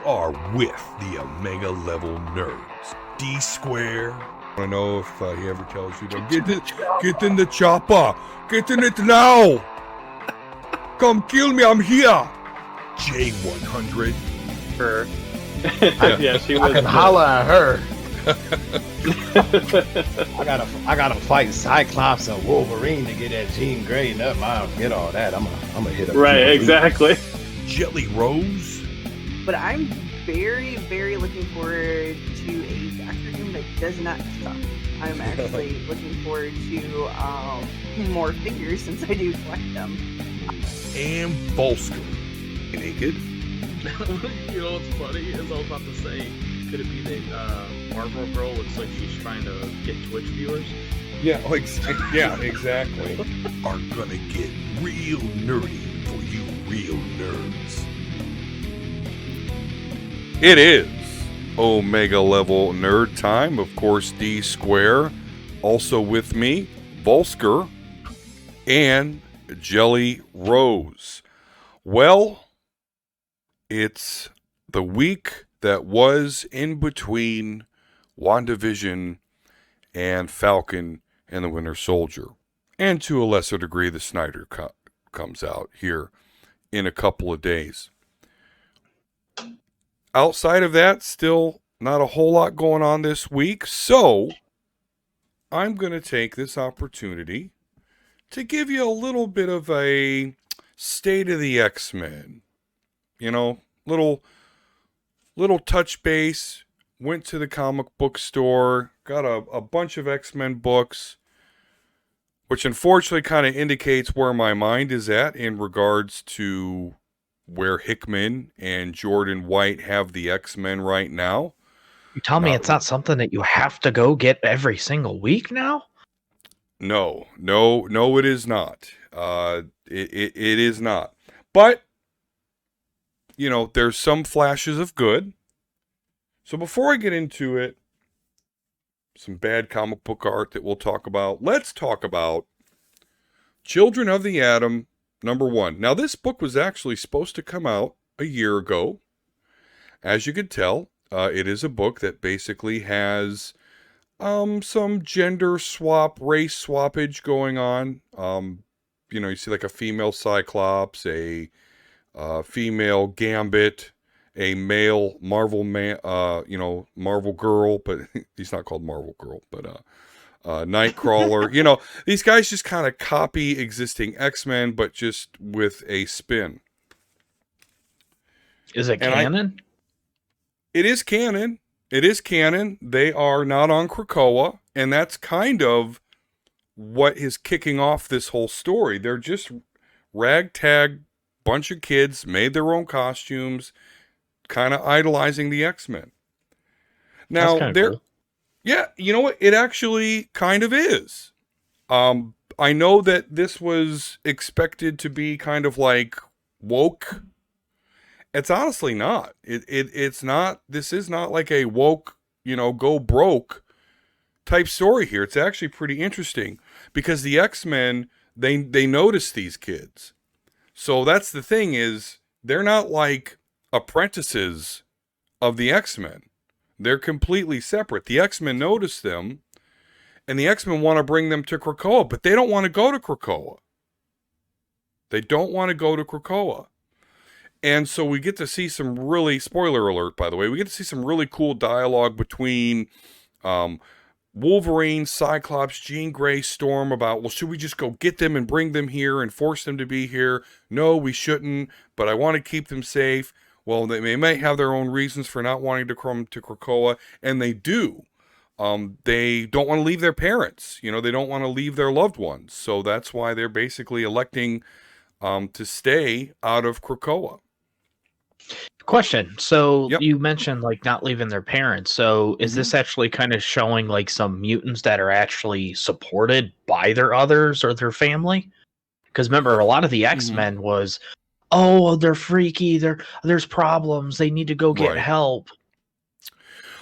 are with the Omega Level Nerds. D Square. I don't know if he ever tells you to get in the chopper. Get in it now. Come kill me. I'm here. J100. Her. Yeah, she I was. can holler at her. I gotta fight Cyclops and Wolverine to get that Jean Grey. Never mind, get all that. I'm gonna hit up. Right, Jean exactly. Jelly Rose. But I'm very, very looking forward to a Doctor Doom that does not suck. I'm actually looking forward to more figures since I do collect them. And Volsker. Naked. You know what's funny is I was about to say, could it be that Marvel Girl looks like she's trying to get Twitch viewers? Yeah, exactly. Are gonna get real nerdy for you real nerds. It is Omega Level Nerd time. Of course, D Square. Also with me, Volsker and Jelly Rose. Well, it's the week that was in between WandaVision and Falcon and the Winter Soldier. And to a lesser degree, the Snyder Cut comes out here in a couple of days. Outside of that, still not a whole lot going on this week. So I'm going to take this opportunity to give you a little bit of a state of the X-Men. You know, little touch base. Went to the comic book store, got a bunch of X-Men books, which unfortunately kind of indicates where my mind is at in regards to where Hickman and Jordan White have the X-Men right now. You tell me it's not something that you have to go get every single week now? No, it is not. It is not. But, you know, there's some flashes of good. So before I get into it, some bad comic book art that we'll talk about, let's talk about Children of the Atom #1. Now, this book was actually supposed to come out a year ago. As you could tell, it is a book that basically has some gender swap, race swappage going on. You know, you see like a female Cyclops, a female Gambit, a male Marvel man, Marvel Girl, but he's not called Marvel Girl, but Nightcrawler. You know, these guys just kind of copy existing X-Men, but just with a spin. Is it canon? It is canon. It is canon. They are not on Krakoa, and that's kind of what is kicking off this whole story. They're just ragtag bunch of kids, made their own costumes, kind of idolizing the X-Men. Now, they're cool. Yeah, you know what? It actually kind of is. I know that this was expected to be kind of like woke. It's honestly not. It's not. This is not like a woke, go broke type story here. It's actually pretty interesting because the X-Men, they notice these kids. So that's the thing is they're not like apprentices of the X-Men. They're completely separate. The X-Men notice them, and the X-Men want to bring them to Krakoa, but they don't want to go to Krakoa. They don't want to go to Krakoa. And so we get to see some really, spoiler alert, by the way, we get to see some really cool dialogue between Wolverine, Cyclops, Jean Grey, Storm about, well, should we just go get them and bring them here and force them to be here? No, we shouldn't, but I want to keep them safe. Well, they may have their own reasons for not wanting to come to Krakoa, and they do. They don't want to leave their parents. They don't want to leave their loved ones. So that's why they're basically electing to stay out of Krakoa. Question. So Yep. You mentioned like not leaving their parents. So is this actually kind of showing like some mutants that are actually supported by their others or their family? Because remember, a lot of the X-Men was, oh, they're freaky. There's problems. They need to go get help.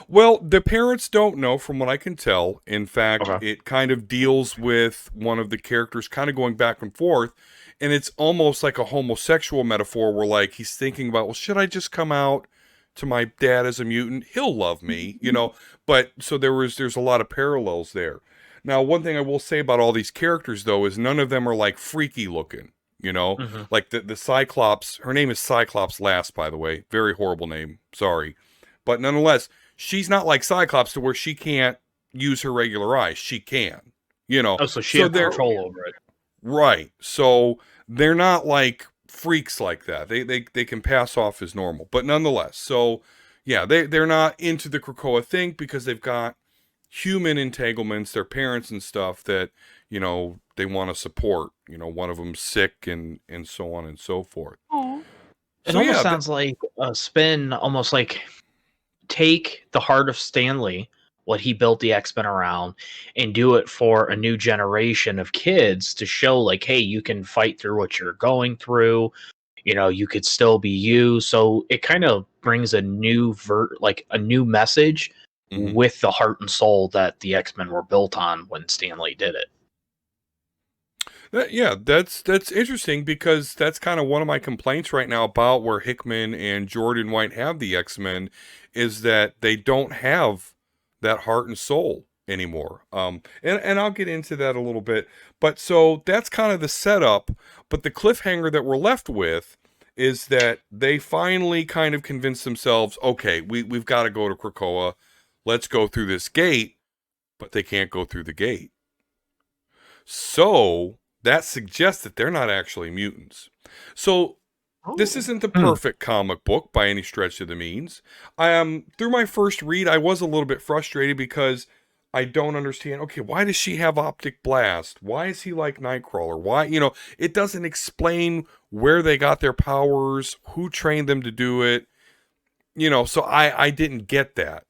Well, the parents don't know, from what I can tell. In fact, Okay. It kind of deals with one of the characters kind of going back and forth, and it's almost like a homosexual metaphor where, like, he's thinking about, well, should I just come out to my dad as a mutant, he'll love me, you know. But so there's a lot of parallels there. Now, one thing I will say about all these characters though is none of them are like freaky looking, you know. Mhm. Like the Cyclops, her name is Cyclops Last, by the way. Very horrible name. Sorry. But nonetheless, she's not like Cyclops to where she can't use her regular eyes. She can, you know. Oh, so she has they're control over it. right. So they're not like freaks like that. They can pass off as normal. But nonetheless, so yeah, they're not into the Krakoa thing because they've got human entanglements, their parents and stuff that, you know, they want to support. You know, one of them's sick and so on and so forth. Oh, It So almost yeah, sounds like a spin, almost like take the heart of Stanley, what he built the X-Men around, and do it for a new generation of kids to show, like, hey, you can fight through what you're going through. You know, you could still be you. So it kind of brings a new a new message Mhm. with the heart and soul that the X-Men were built on when Stanley did it. Yeah, that's interesting because that's kind of one of my complaints right now about where Hickman and Jordan White have the X-Men is that they don't have that heart and soul anymore. And I'll get into that a little bit. But so that's kind of the setup. But the cliffhanger that we're left with is that they finally kind of convince themselves, okay, we've got to go to Krakoa. Let's go through this gate, but they can't go through the gate. So that suggests that they're not actually mutants. So this isn't the perfect comic book by any stretch of the means. Through my first read, I was a little bit frustrated because I don't understand. Okay, why does she have optic blast? Why is he like Nightcrawler? Why, you know, it doesn't explain where they got their powers, who trained them to do it. You know, so I didn't get that.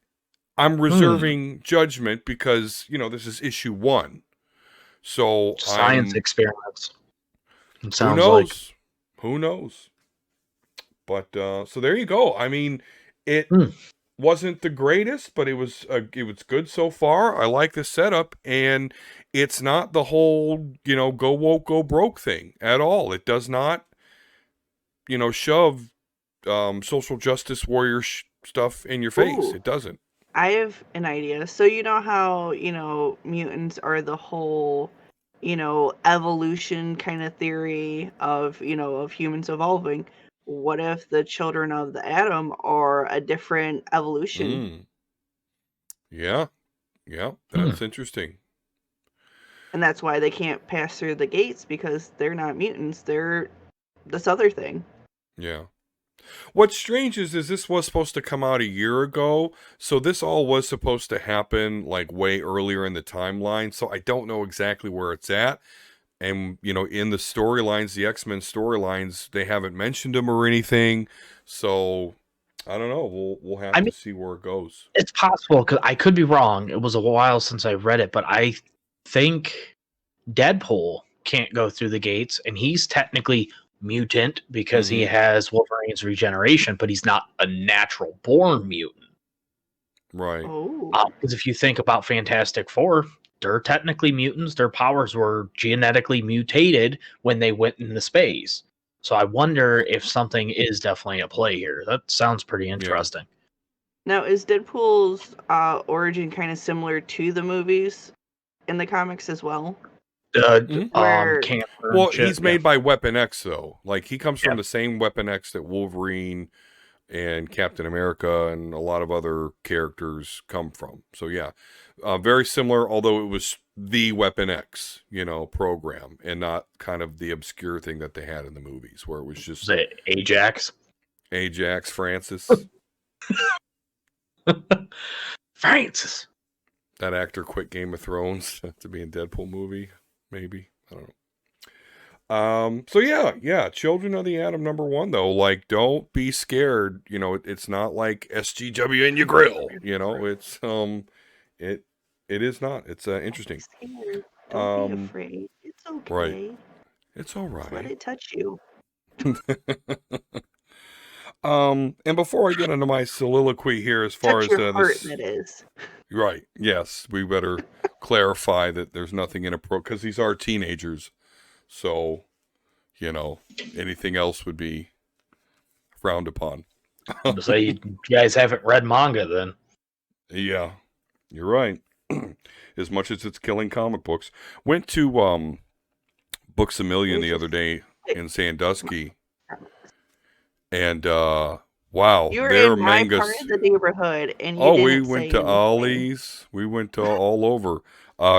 I'm reserving judgment because, you know, this is issue 1. So Science experiments. It who sounds knows? like. Who knows? But so there you go. I mean, it wasn't the greatest, but it was good so far. I like the setup, and it's not the whole, you know, go woke, go broke thing at all. It does not, you know, shove social justice warrior stuff in your face. Ooh. It doesn't. I have an idea. So you know how, you know, mutants are the whole, you know, evolution kind of theory of, you know, of humans evolving. What if the children of the atom are a different evolution? Yeah, that's interesting. And that's why they can't pass through the gates because they're not mutants. They're this other thing. Yeah. What's strange is this was supposed to come out a year ago, so this all was supposed to happen like way earlier in the timeline, so I don't know exactly where it's at. And, you know, in the storylines, the X-Men storylines, they haven't mentioned them or anything, so I don't know. We'll have to see where it goes. It's possible, because I could be wrong. It was a while since I read it, but I think Deadpool can't go through the gates, and he's technically mutant because he has Wolverine's regeneration, but he's not a natural born mutant. Right. Because if you think about Fantastic Four, they're technically mutants. Their powers were genetically mutated when they went into space. So I wonder if something is definitely at play here. That sounds pretty interesting. Now, is Deadpool's origin kind of similar to the movies in the comics as well? Cancer well, he's made by Weapon X, though. Like, he comes from the same Weapon X that Wolverine and Captain America and a lot of other characters come from. So, yeah. Very similar, although it was the Weapon X, you know, program, and not kind of the obscure thing that they had in the movies, where it was just... Was it Ajax? Ajax Francis. Francis! That actor quit Game of Thrones to be in Deadpool movie. Maybe. I don't know. So yeah, Children of the Atom #1 though. Like, don't be scared. You know, it's not like SGW in your grill. You know, it's it is not. It's interesting. Don't be afraid. It's okay. Right. It's all right. Just let it touch you. And before I get into my soliloquy here, as far touch as your heart, this, that is. Right. Yes, we better clarify that there's nothing inappropriate because these are teenagers. So, you know, anything else would be frowned upon. I'm gonna say you guys haven't read manga then. Yeah, you're right. As much as it's killing comic books. Went to Books a Million the other day in Sandusky, and wow, You were their in my mangas. part of the neighborhood, and you Oh, didn't we say went to anything. Ollie's. We went to all over.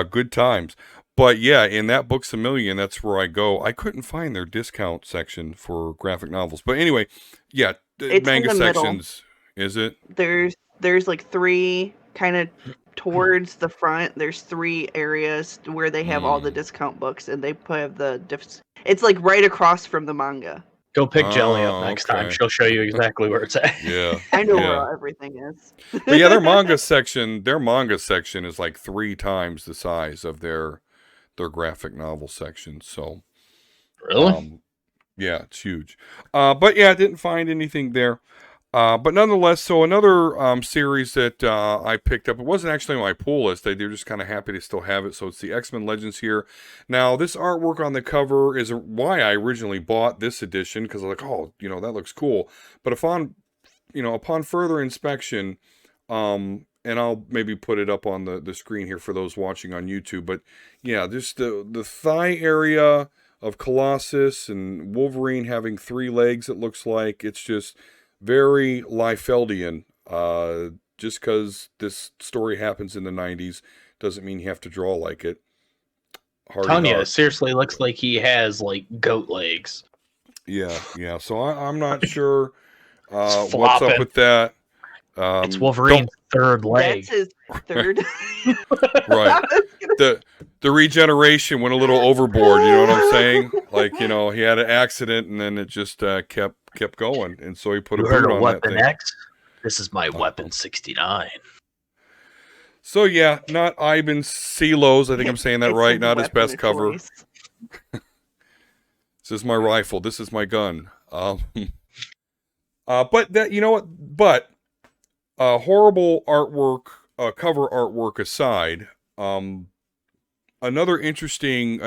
Good times. But yeah, in that Books a Million, that's where I go. I couldn't find their discount section for graphic novels. But anyway, yeah, It's in manga the middle. sections. Is it? There's like three kind of towards the front. There's three areas where they have all the discount books, and they put it's like right across from the manga. Go pick Jelly up Oh, next time. okay. She'll show you exactly where it's at. Yeah. I know yeah. where everything is. But yeah, their manga section is like 3 times the size of their graphic novel section. So Really? yeah, it's huge. But yeah, I didn't find anything there. But nonetheless, so another series that I picked up, it wasn't actually on my pull list. They're just kind of happy to still have it. So it's the X-Men Legends here. Now, this artwork on the cover is why I originally bought this edition, because I was like, oh, that looks cool. But upon further inspection, and I'll maybe put it up on the screen here for those watching on YouTube. But yeah, just the thigh area of Colossus and Wolverine having 3 legs, it looks like. It's just very Liefeldian. Just because this story happens in the 90s doesn't mean you have to draw like it. Tanya, seriously looks like he has like goat legs. Yeah. So I'm not sure what's flopping. up with that. It's Wolverine's third leg. That's his third. Right. The regeneration went a little overboard, you know what I'm saying? Like, he had an accident and then it just kept going. And so he put You a heard boot of on that Weapon thing. X? This is my Weapon 69. So yeah, not Ivan Silos. I think I'm saying that It's right. his Not his weapon best of cover. choice. This is my rifle. This is my gun. But that, you know what? But horrible artwork, cover artwork aside, another interesting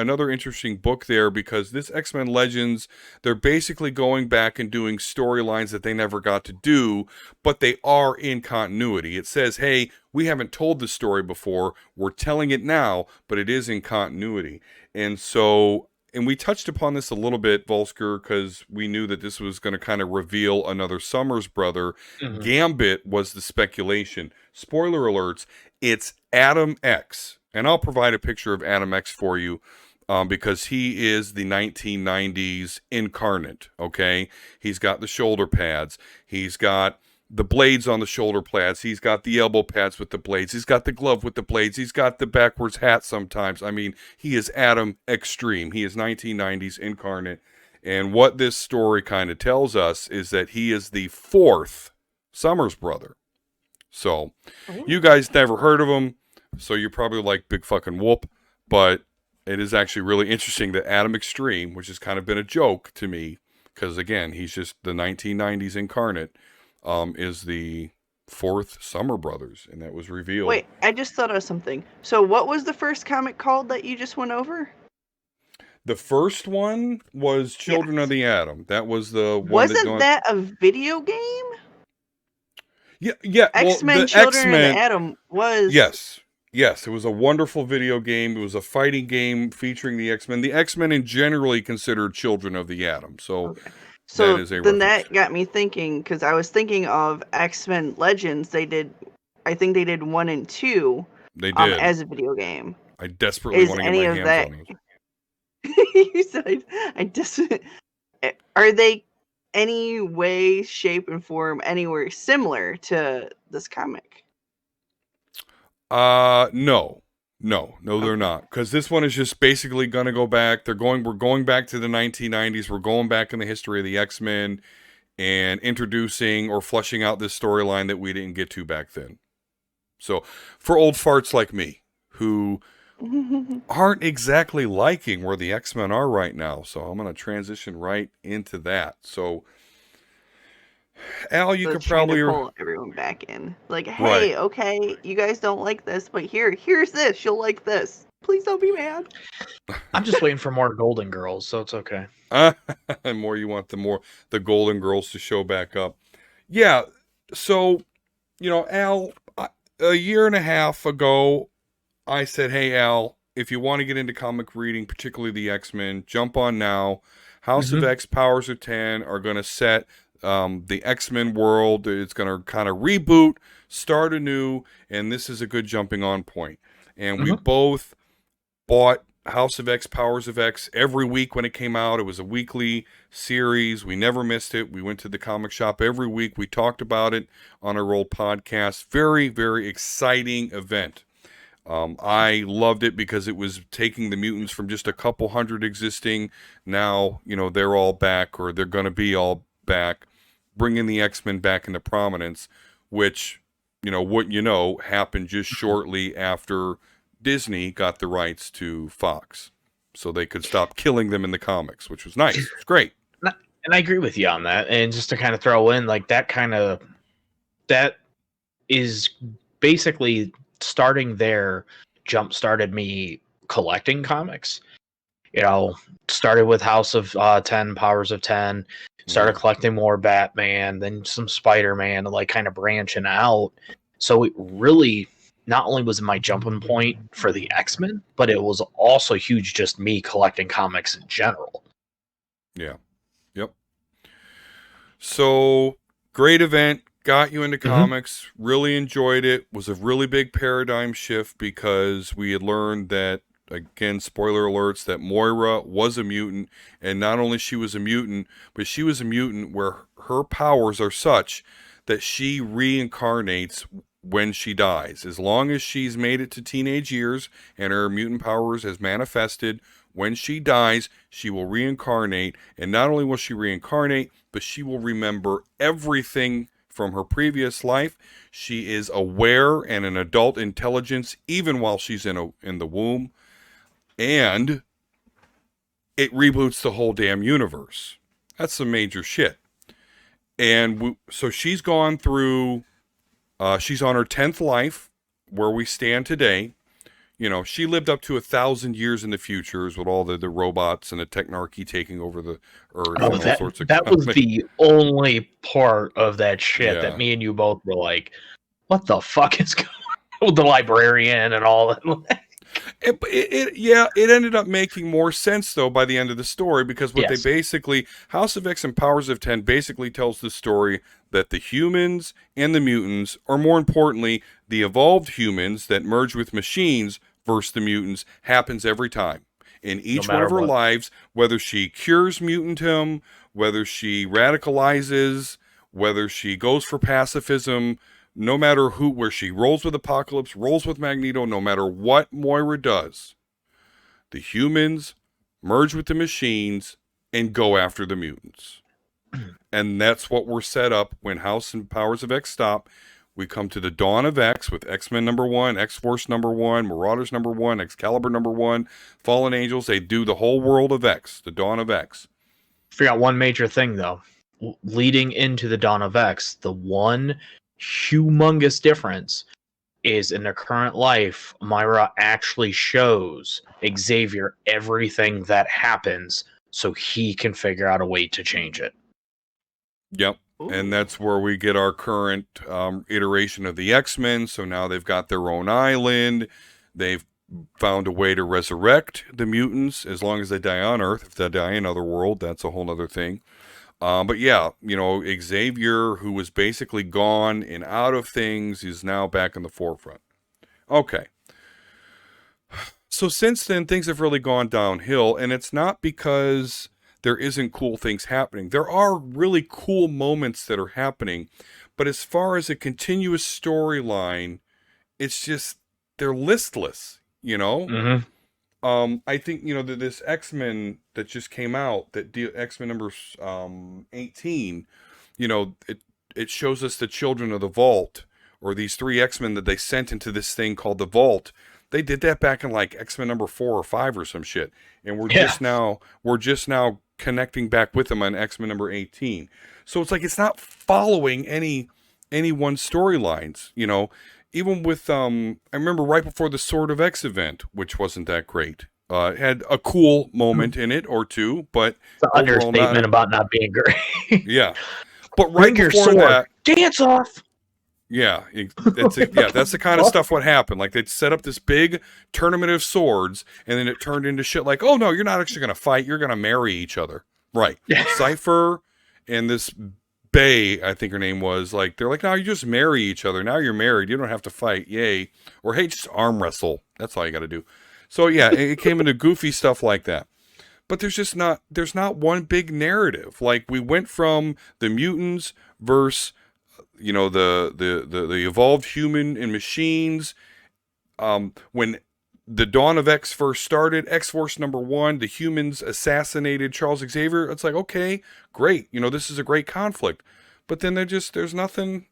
book there, because this X-Men Legends, they're basically going back and doing storylines that they never got to do, but they are in continuity. It says, hey, we haven't told this story before, we're telling it now, but it is in continuity. And so, and we touched upon this a little bit, Volsker, because we knew that this was going to kind of reveal another Summers brother. Mhm. Gambit was the speculation. Spoiler alerts, it's Adam X. And I'll provide a picture of Adam X for you, because he is the 1990s incarnate, okay? He's got the shoulder pads. He's got the blades on the shoulder pads. He's got the elbow pads with the blades. He's got the glove with the blades. He's got the backwards hat sometimes. I mean, he is Adam Extreme. He is 1990s incarnate. And what this story kind of tells us is that he is the 4th Summers brother. So, you guys never heard of him. So you're probably like, big fucking whoop. But it is actually really interesting that Adam Extreme, which has kind of been a joke to me, because again, he's just the 1990s incarnate, is the 4th Summer Brothers, and that was revealed. Wait, I just thought of something. So what was the first comic called that you just went over? The first one was Children of the Atom. That was the one. Wasn't that a video game? Yeah. X-Men well, Children of the Atom was... Yes, it was a wonderful video game. It was a fighting game featuring the X-Men. The X-Men in generally considered Children of the Atom. So, okay. So that is a then reference. that got me thinking, because I was thinking of X-Men Legends. I think they did 1 and 2 They did. as a video game. I desperately Is want to any get of my that... hands on it. You said I just... Are they any way, shape, and form anywhere similar to this comic? No, they're not. Because this one is just basically going to go back. We're going back to the 1990s. We're going back in the history of the X-Men and introducing or fleshing out this storyline that we didn't get to back then. So, for old farts like me, who aren't exactly liking where the X-Men are right now. So, I'm going to transition right into that. So, Al, you could probably pull everyone back in. Like, hey, okay, you guys don't like this, but here's this. You'll like this. Please don't be mad. I'm just waiting for more Golden Girls, so it's okay. The more you want, the Golden Girls to show back up. Yeah. So, Al, a year and a half ago, I said, hey, Al, if you want to get into comic reading, particularly the X-Men, jump on now. House of X, Powers of 10 are going to set the X-Men world. It's going to kind of reboot, start anew, and this is a good jumping on point. And we both bought House of X, Powers of X every week when it came out. It was a weekly series. We never missed it. We went to the comic shop every week. We talked about it on our old podcast. Very, very exciting event. I loved it because it was taking the mutants from just a couple hundred existing. Now, they're all back, or they're going to be all back, bringing the X-Men back into prominence, which, happened just shortly after Disney got the rights to Fox, so they could stop killing them in the comics, which was nice. It's great. And I agree with you on that. And just to kind of throw in, like, that is basically starting there, jump started me collecting comics. Started with House of 10, Powers of 10, started collecting more Batman, then some Spider-Man, like kind of branching out. So it really not only was my jumping point for the X-Men, but it was also huge just me collecting comics in general. Yeah. Yep. So, great event. Got you into comics. Really enjoyed it. Was a really big paradigm shift because we had learned that, again, spoiler alerts, that Moira was a mutant. And not only she was a mutant, but she was a mutant where her powers are such that she reincarnates when she dies. As long as she's made it to teenage years and her mutant powers has manifested, when she dies, she will reincarnate. And not only will she reincarnate, but she will remember everything from her previous life. She is aware and an adult intelligence even while she's in the womb. And it reboots the whole damn universe. That's some major shit. And so she's gone through... she's on her 10th life, where we stand today. She lived up to 1,000 years in the futures with all the robots and the technarchy taking over the Earth and all sorts of... That was the only part of that shit that me and you both were like, what the fuck is going on with the librarian and all that? It ended up making more sense, though, by the end of the story, because what they basically... House of X and Powers of 10 basically tells the story that the humans and the mutants, or more importantly, the evolved humans that merge with machines versus the mutants, happens every time. In each one of her lives, whether she cures mutantism, whether she radicalizes, whether she goes for pacifism... No matter where she rolls with Apocalypse, rolls with Magneto, no matter what Moira does, the humans merge with the machines and go after the mutants. And that's what we're set up when House and Powers of X stop. We come to the Dawn of X with X-Men #1, X-Force #1, Marauders #1, Excalibur #1, Fallen Angels. They do the whole world of X, the Dawn of X. Forgot one major thing, though. Leading into the Dawn of X, the one humongous difference is in their current life, Moira actually shows Xavier everything that happens so he can figure out a way to change it. Yep. Ooh. And that's where we get our current iteration of the X-Men. So now they've got their own island. They've found a way to resurrect the mutants as long as they die on Earth. If they die in another world, that's a whole other thing. But yeah, Xavier, who was basically gone and out of things, is now back in the forefront. Okay. So since then, things have really gone downhill, and it's not because there isn't cool things happening. There are really cool moments that are happening, but as far as a continuous storyline, it's just, they're listless, Mm-hmm. I think, this X-Men that just came out, that X-Men number 18, it shows us the Children of the Vault, or these 3 X-Men that they sent into this thing called the Vault. They did that back in like X-Men number 4 or 5 or some shit. And we're just now connecting back with them on X-Men number 18. So it's like, it's not following any one storylines, Even with, I remember right before the Sword of X event, which wasn't that great. It had a cool moment in it or two, but it's an understatement about not being great. Yeah. But right Bring your before sword. that, Dance off. yeah, that's the kind of stuff what happened. Like they'd set up this big tournament of swords, and then it turned into shit like, oh no, you're not actually gonna fight, you're gonna marry each other. Right. Cypher and this Bay, I think her name was, like, they're like, no, you just marry each other. Now you're married. You don't have to fight. Yay. Or, hey, just arm wrestle. That's all you got to do. So, yeah, it came into goofy stuff like that. But there's not one big narrative. Like, we went from the mutants versus, the evolved human and machines. When the Dawn of X first started, X-Force #1, the humans assassinated Charles Xavier. It's like, okay, great. This is a great conflict. But then there's nothing,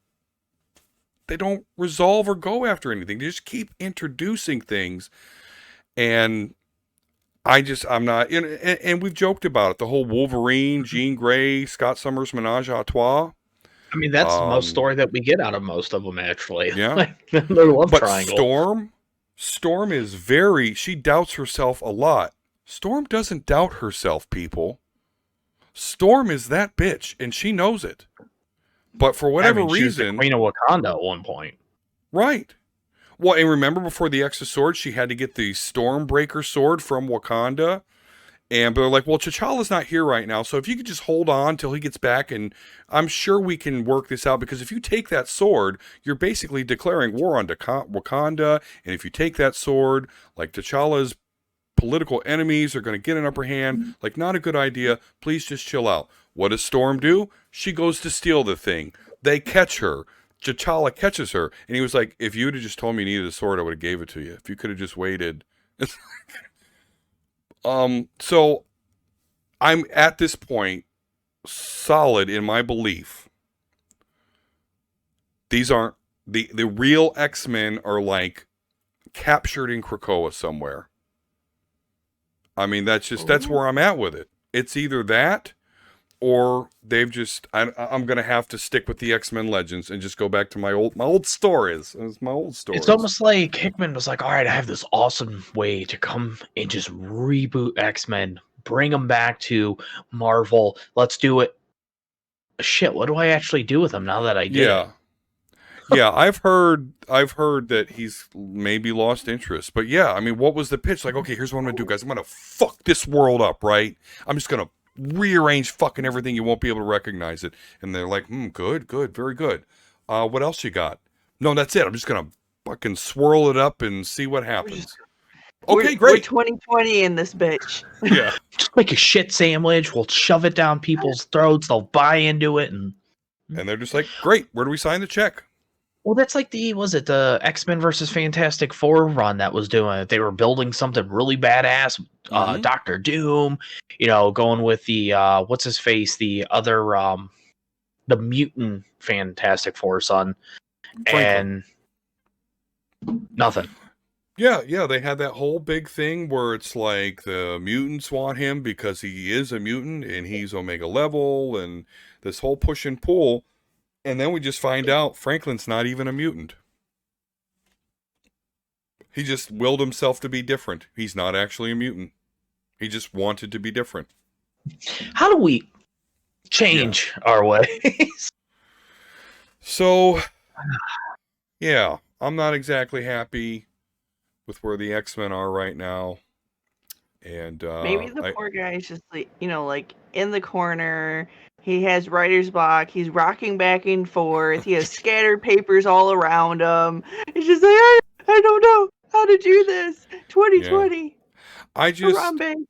they don't resolve or go after anything. They just keep introducing things. And I'm not, and we've joked about it. The whole Wolverine, Jean Grey, Scott Summers menage a trois. I mean, that's the most story that we get out of most of them, actually. Yeah. Like, their love But triangle. Storm is she doubts herself a lot. Storm doesn't doubt herself, people. Storm is that bitch, and she knows it. But for whatever she was the reason... Queen of Wakanda at one point. Right. Well, and remember before the X of Swords, she had to get the Stormbreaker sword from Wakanda. And they're like, well, T'Challa's not here right now, so if you could just hold on till he gets back, and I'm sure we can work this out, because if you take that sword, you're basically declaring war on Wakanda, and if you take that sword, like, T'Challa's political enemies are going to get an upper hand, like, not a good idea, please just chill out. What does Storm do? She goes to steal the thing. They catch her. T'Challa catches her, and he was like, if you'd have just told me you needed a sword, I would have gave it to you. If you could have just waited... So I'm at this point solid in my belief. These aren't the real X-Men are like captured in Krakoa somewhere. I mean, that's where I'm at with it. It's either that or they've just, I'm going to have to stick with the X-Men Legends and just go back to my old stories. It's my old stories. It's almost like Hickman was like, all right, I have this awesome way to come and just reboot X-Men, bring them back to Marvel. Let's do it. Shit, what do I actually do with them now that I did? Yeah, I've heard that he's maybe lost interest. But yeah, I mean, what was the pitch? Like, okay, here's what I'm going to do, guys. I'm going to fuck this world up, right? I'm just going to rearrange fucking everything, you won't be able to recognize it. And they're like, good, very good. What else you got? No, that's it. I'm just gonna fucking swirl it up and see what happens. Okay, great. We're 2020 in this bitch. Yeah. Just make a shit sandwich, we'll shove it down people's throats, they'll buy into it, and they're just like, great, where do we sign the check? well, that's like the X-Men versus Fantastic Four run that was doing it. They were building something really badass. Doctor Doom, going with the what's his face, the other the mutant Fantastic Four son, Franklin. And nothing. Yeah, they had that whole big thing where it's like the mutants want him because he is a mutant and he's Omega level, and this whole push and pull. And then we just find out Franklin's not even a mutant. He just willed himself to be different. He's not actually a mutant. He just wanted to be different. How do we change our ways? So, yeah, I'm not exactly happy with where the X-Men are right now. And maybe the poor guy is just like, like in the corner. He has writer's block. He's rocking back and forth. He has scattered papers all around him. It's just like, I don't know how to do this. 2020. Yeah. I just... Harambe.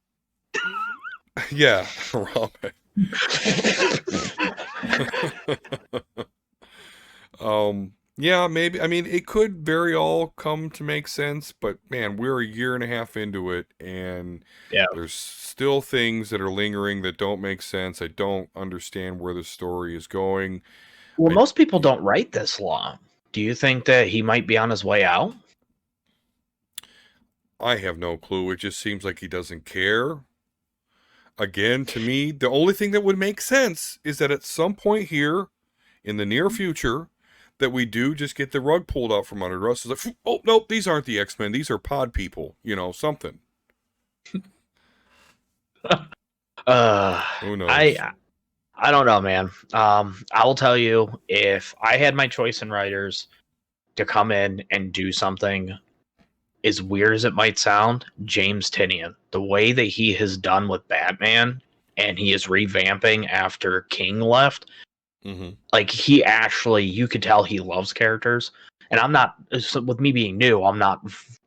Yeah, Harambe. Yeah, maybe. I mean, it could very all come to make sense, but man, we're a year and a half into it, and there's still things that are lingering that don't make sense. I don't understand where the story is going. Well, most people don't write this long. Do you think that he might be on his way out? I have no clue. It just seems like he doesn't care. Again, to me, the only thing that would make sense is that at some point here in the near future, that we do just get the rug pulled out from under us. It's like, oh, nope, these aren't the X-Men. These are pod people. Something. Who knows? I don't know, man. I will tell you, if I had my choice in writers to come in and do something, as weird as it might sound, James Tynion, the way that he has done with Batman, and he is revamping after King left, like he actually, you could tell he loves characters. And I'm not, with me being new, I'm not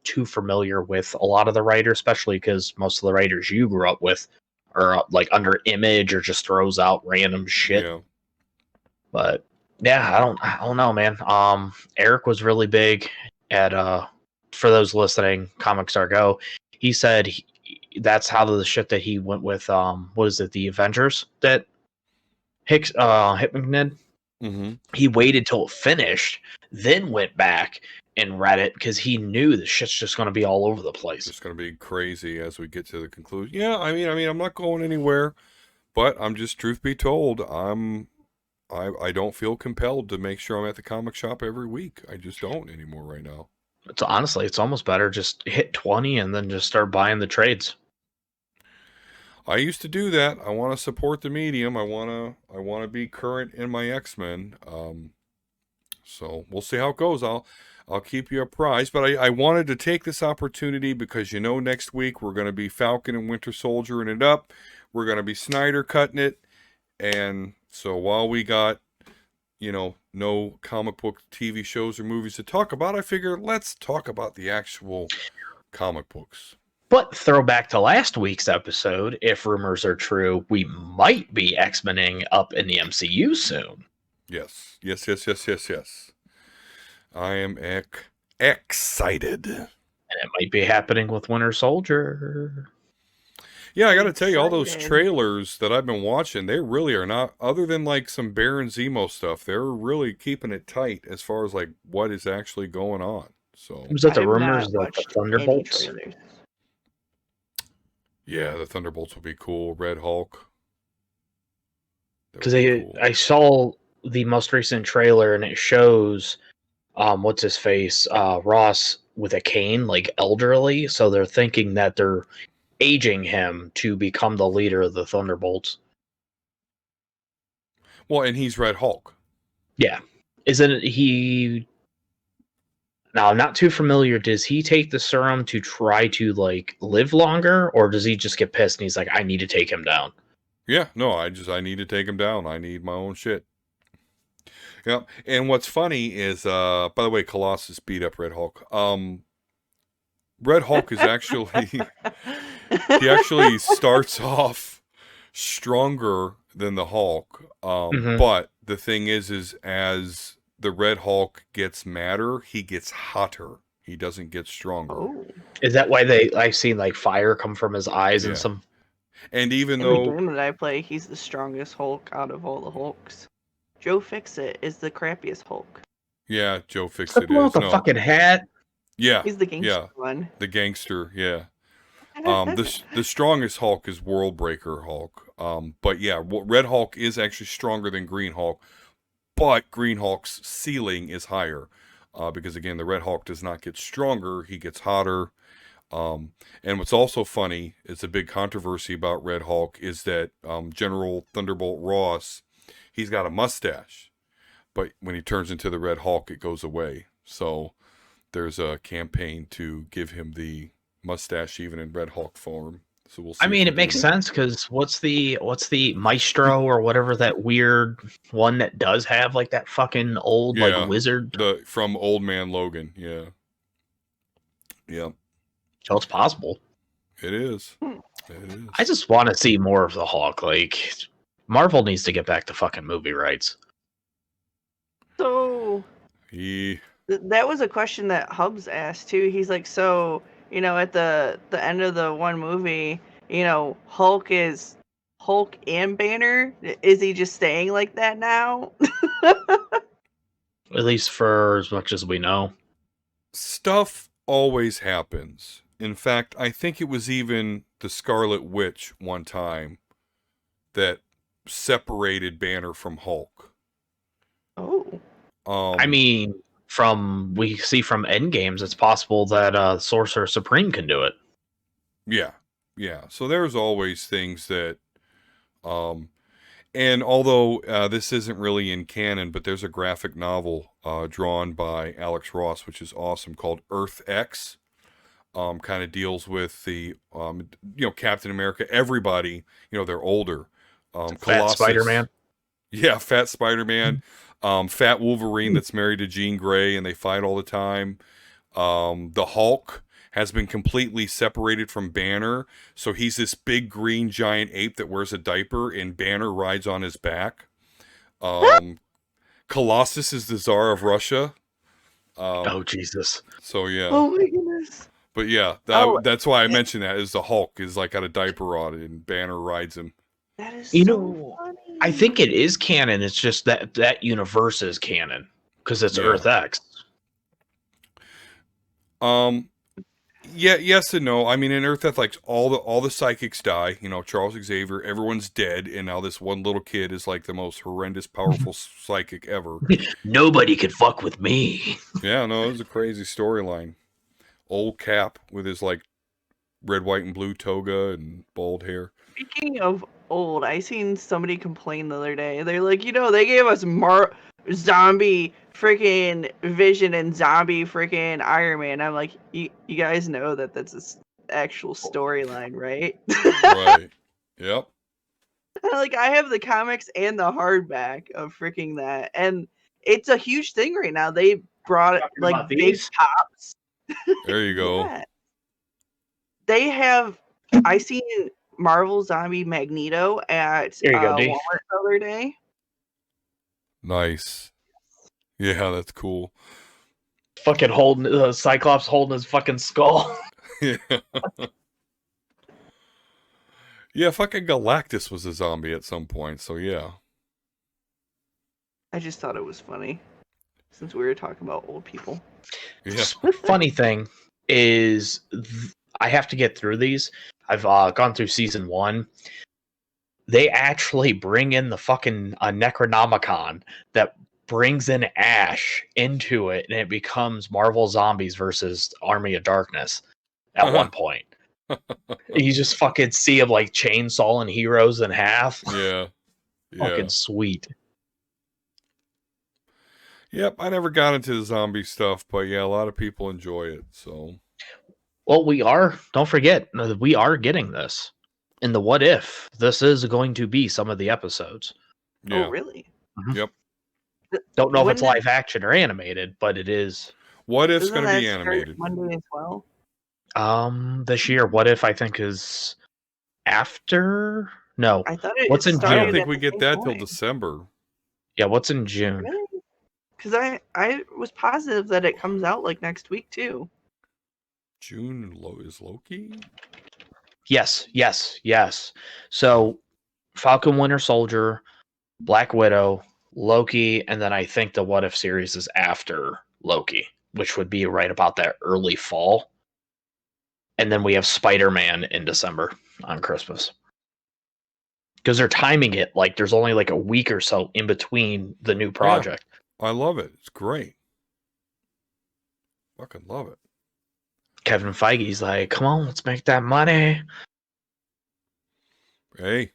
too familiar with a lot of the writers, especially because most of the writers you grew up with are like under Image or just throws out random shit. Yeah. But yeah, I don't know, man. Eric was really big at for those listening, Comics Are Go. He said that's how the shit that he went with. What is it? The Avengers that Hickman did. He waited till it finished, then went back and read it because he knew the shit's just going to be all over the place. It's going to be crazy as we get to the conclusion. Yeah, I mean, I'm not going anywhere, but I'm just, truth be told, I don't feel compelled to make sure I'm at the comic shop every week. I just don't anymore right now. It's honestly, it's almost better just hit 20 and then just start buying the trades. I used to do that. I want to support the medium. I want to be current in my X-Men. So we'll see how it goes. I'll keep you apprised. But I wanted to take this opportunity because next week we're going to be Falcon and Winter Soldiering it up. We're going to be Snyder cutting it, and so while we got no comic book TV shows or movies to talk about, I figure let's talk about the actual comic books. But throw back to last week's episode, if rumors are true, we might be X-Mening up in the MCU soon. Yes. I am excited. And it might be happening with Winter Soldier. Yeah, I got to tell you, all those trailers that I've been watching, they really are not, other than like some Baron Zemo stuff, they're really keeping it tight as far as like what is actually going on. So was that the rumors that the Thunderbolts? Yeah, the Thunderbolts would be cool. Red Hulk. Because I saw the most recent trailer and it shows, what's his face, Ross with a cane, like elderly. So they're thinking that they're aging him to become the leader of the Thunderbolts. Well, and he's Red Hulk. Yeah. Isn't he... Now, I'm not too familiar. Does he take the serum to try to, like, live longer? Or does he just get pissed and he's like, I need to take him down? Yeah, no, I need to take him down. I need my own shit. Yeah, and what's funny is, by the way, Colossus beat up Red Hulk. Red Hulk is actually... he actually starts off stronger than the Hulk. But the thing is as the Red Hulk gets madder, he gets hotter. He doesn't get stronger. Oh. Is that why I've seen like fire come from his eyes and some... And even Every though... game that I play, he's the strongest Hulk out of all the Hulks. Joe Fixit is the crappiest Hulk. Yeah, Joe Fixit is. The fucking hat? Yeah. He's the gangster one. The gangster, yeah. The strongest Hulk is Worldbreaker Hulk. But yeah, Red Hulk is actually stronger than Green Hulk, but Green Hulk's ceiling is higher. Because again, the Red Hulk does not get stronger, he gets hotter. And what's also funny is a big controversy about Red Hulk is that General Thunderbolt Ross, he's got a mustache, but when he turns into the Red Hulk, it goes away. So there's a campaign to give him the mustache even in Red Hulk form. So we'll see. I mean, it makes sense because what's the Maestro or whatever that weird one that does have like that fucking old like wizard from Old Man Logan. Yeah. So it's possible. It is. It is. I just want to see more of the Hulk. Like Marvel needs to get back to fucking movie rights. So that was a question that Hubs asked too. He's like, so at the end of the one movie, Hulk is Hulk and Banner. Is he just staying like that now? At least for as much as we know. Stuff always happens. In fact, I think it was even the Scarlet Witch one time that separated Banner from Hulk. Oh. I mean, we see from Endgames, it's possible that Sorcerer Supreme can do it. Yeah. So there's always things that, And although this isn't really in canon, but there's a graphic novel drawn by Alex Ross, which is awesome, called Earth X. Kind of deals with the, Captain America, everybody, they're older. Fat Colossus. Spider-Man. Yeah, Fat Spider-Man. Fat Wolverine that's married to Jean Grey, and they fight all the time. The Hulk has been completely separated from Banner, so he's this big green giant ape that wears a diaper, and Banner rides on his back. Colossus is the Tsar of Russia. Oh Jesus! So yeah. Oh my goodness. But yeah, that's why I mentioned that, is the Hulk is like got a diaper on it and Banner rides him. That is You so know, funny. I think it is canon. It's just that universe is canon because it's Yeah. Earth X. Yeah, yes and no. I mean, in Earth X, like all the psychics die. Charles Xavier, everyone's dead, and now this one little kid is like the most horrendous, powerful psychic ever. Nobody could fuck with me. Yeah, no, it was a crazy storyline. Old Cap with his like red, white, and blue toga and bald hair. Speaking of old, I seen somebody complain the other day. They're like, they gave us zombie freaking Vision and zombie freaking Iron Man. I'm like, you guys know that's an actual storyline, right? Right. Yep. Like, I have the comics and the hardback of freaking that, and it's a huge thing right now. They brought Talking like about big these? pops. There you go. Yeah. They have. I seen Marvel Zombie Magneto at There you go, Dave. Walmart the other day. Nice. Yeah, that's cool. Fucking holding Cyclops holding his fucking skull. Yeah. Yeah, fucking Galactus was a zombie at some point, so yeah. I just thought it was funny, since we were talking about old people. Yeah. Funny thing is, I have to get through these. I've gone through season 1. They actually bring in the fucking Necronomicon that brings in Ash into it, and it becomes Marvel Zombies versus Army of Darkness at one point. You just fucking see him like chainsawing heroes in half. Yeah. Fucking sweet. Yep, I never got into the zombie stuff, but yeah, a lot of people enjoy it, so. Well, don't forget, we are getting this. In the What If, this is going to be some of the episodes. Yeah. Oh, really? Yep. Don't know if When it's did- live action or animated, but it is. What If's Doesn't going to that be start animated? Monday as well? This year, What If I think is after? No. I thought it. What's in I started don't June? think at we the get same that till point. December. Yeah, what's in June? Really? Because I was positive that it comes out like next week too. June is Loki? Yes. So, Falcon Winter Soldier, Black Widow, Loki, and then I think the What If series is after Loki, which would be right about that early fall. And then we have Spider-Man in December on Christmas. Because they're timing it like there's only like a week or so in between the new project. I love it. It's great. Fucking love it. Kevin Feige's like, come on, let's make that money. Hey.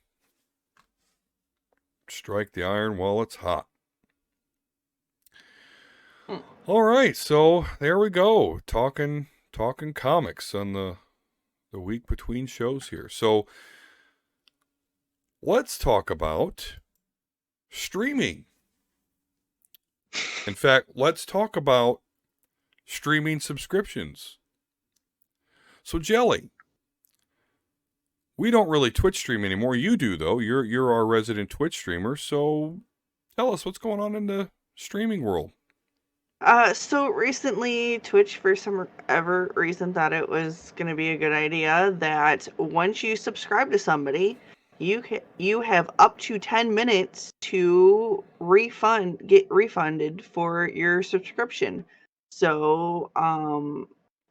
Strike the iron while it's hot. All right, so there we go. Talking comics on the week between shows here. So let's talk about streaming. In fact, let's talk about streaming subscriptions. So Jelly, we don't really Twitch stream anymore. You do though. You're our resident Twitch streamer. So tell us what's going on in the streaming world. So recently, Twitch, for some ever reason, thought it was going to be a good idea that once you subscribe to somebody, you have up to 10 minutes to get refunded for your subscription. So,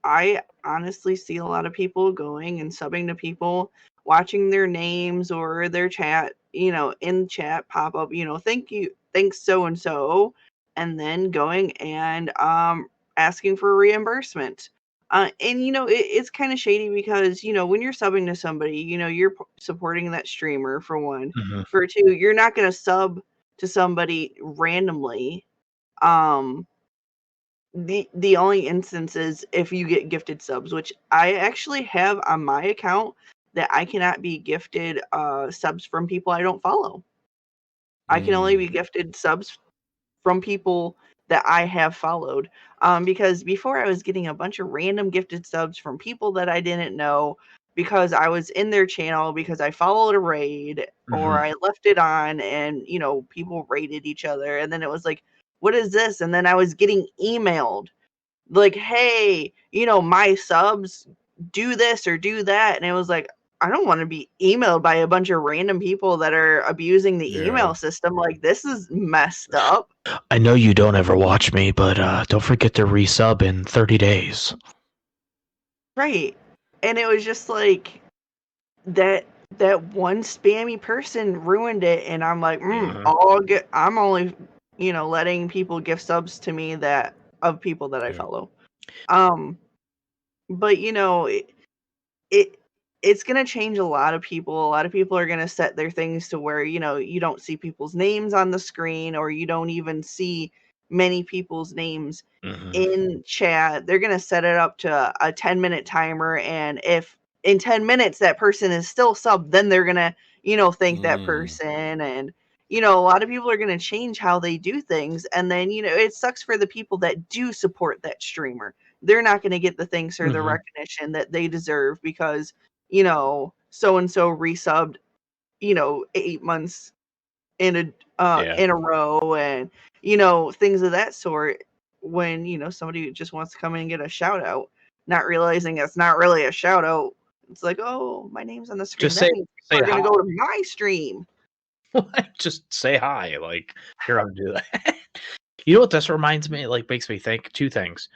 I honestly see a lot of people going and subbing to people, watching their names or their chat, in chat pop up, thank you, thanks so and so, and then going and asking for reimbursement. And it's kind of shady because when you're subbing to somebody, you're supporting that streamer for one. Mhm. For two, you're not going to sub to somebody randomly. The only instance is if you get gifted subs, which I actually have on my account, that I cannot be gifted subs from people I don't follow. I can only be gifted subs from people that I have followed. Because before I was getting a bunch of random gifted subs from people that I didn't know because I was in their channel, because I followed a raid or Mhm. I left it on and, people raided each other. And then it was like, what is this? And then I was getting emailed like, hey, my subs do this or do that. And it was like, I don't want to be emailed by a bunch of random people that are abusing the Yeah. email system. Like, this is messed up. I know you don't ever watch me, but don't forget to resub in 30 days. Right. And it was just like that one spammy person ruined it. And I'm like, Mhm. I'm only, letting people gift subs to me of people that I Yeah. follow. But it's going to change a lot of people. A lot of people are going to set their things to where, you don't see people's names on the screen, or you don't even see many people's names Mhm. in chat. They're going to set it up to a 10-minute timer. And if in 10 minutes that person is still sub, then they're going to, thank that person. And, a lot of people are going to change how they do things. And then, it sucks for the people that do support that streamer. They're not going to get the thanks or the Mhm. recognition that they deserve because, so and so resubbed, 8 months in Yeah. a row, and things of that sort. When somebody just wants to come in and get a shout out, not realizing it's not really a shout out. It's like, oh, my name's on the screen. Just That means say people are hi. going to go to my stream. Just say hi. Like, here, I'll do that. You know what this reminds me? Like, makes me think two things.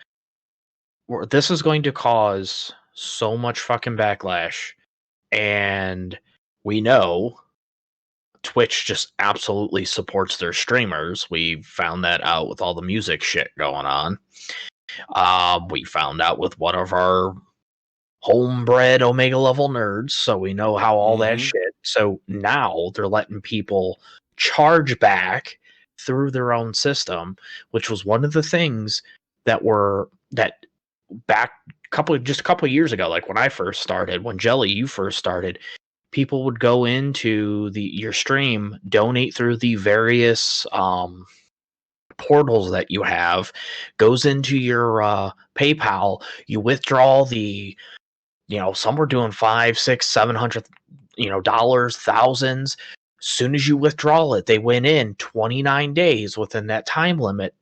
This is going to cause so much fucking backlash, and we know Twitch just absolutely supports their streamers. We found that out with all the music shit going on. We found out with one of our homebred Omega level nerds, so we know how all that shit. So now they're letting people charge back through their own system, which was one of the things that back just a couple of years ago, like when I first started, when Jelly you first started, people would go into your stream, donate through the various portals that you have, goes into your PayPal, you withdraw some were doing 5, 6, 700, dollars, thousands. Soon as you withdraw it, they went in 29 days within that time limit,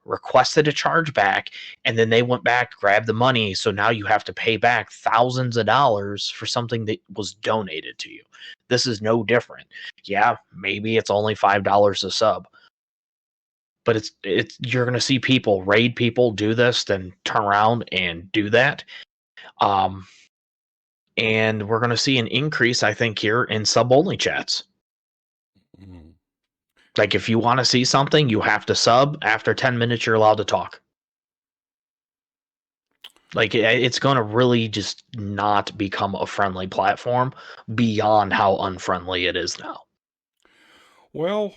requested a chargeback, and then they went back, grabbed the money. So now you have to pay back thousands of dollars for something that was donated to you. This is no different. Yeah, maybe it's only $5 a sub, but it's you're gonna see people raid people, do this, then turn around and do that. And we're going to see an increase, I think, here in sub-only chats. Like, if you want to see something, you have to sub. After 10 minutes, you're allowed to talk. Like, it's going to really just not become a friendly platform beyond how unfriendly it is now. Well,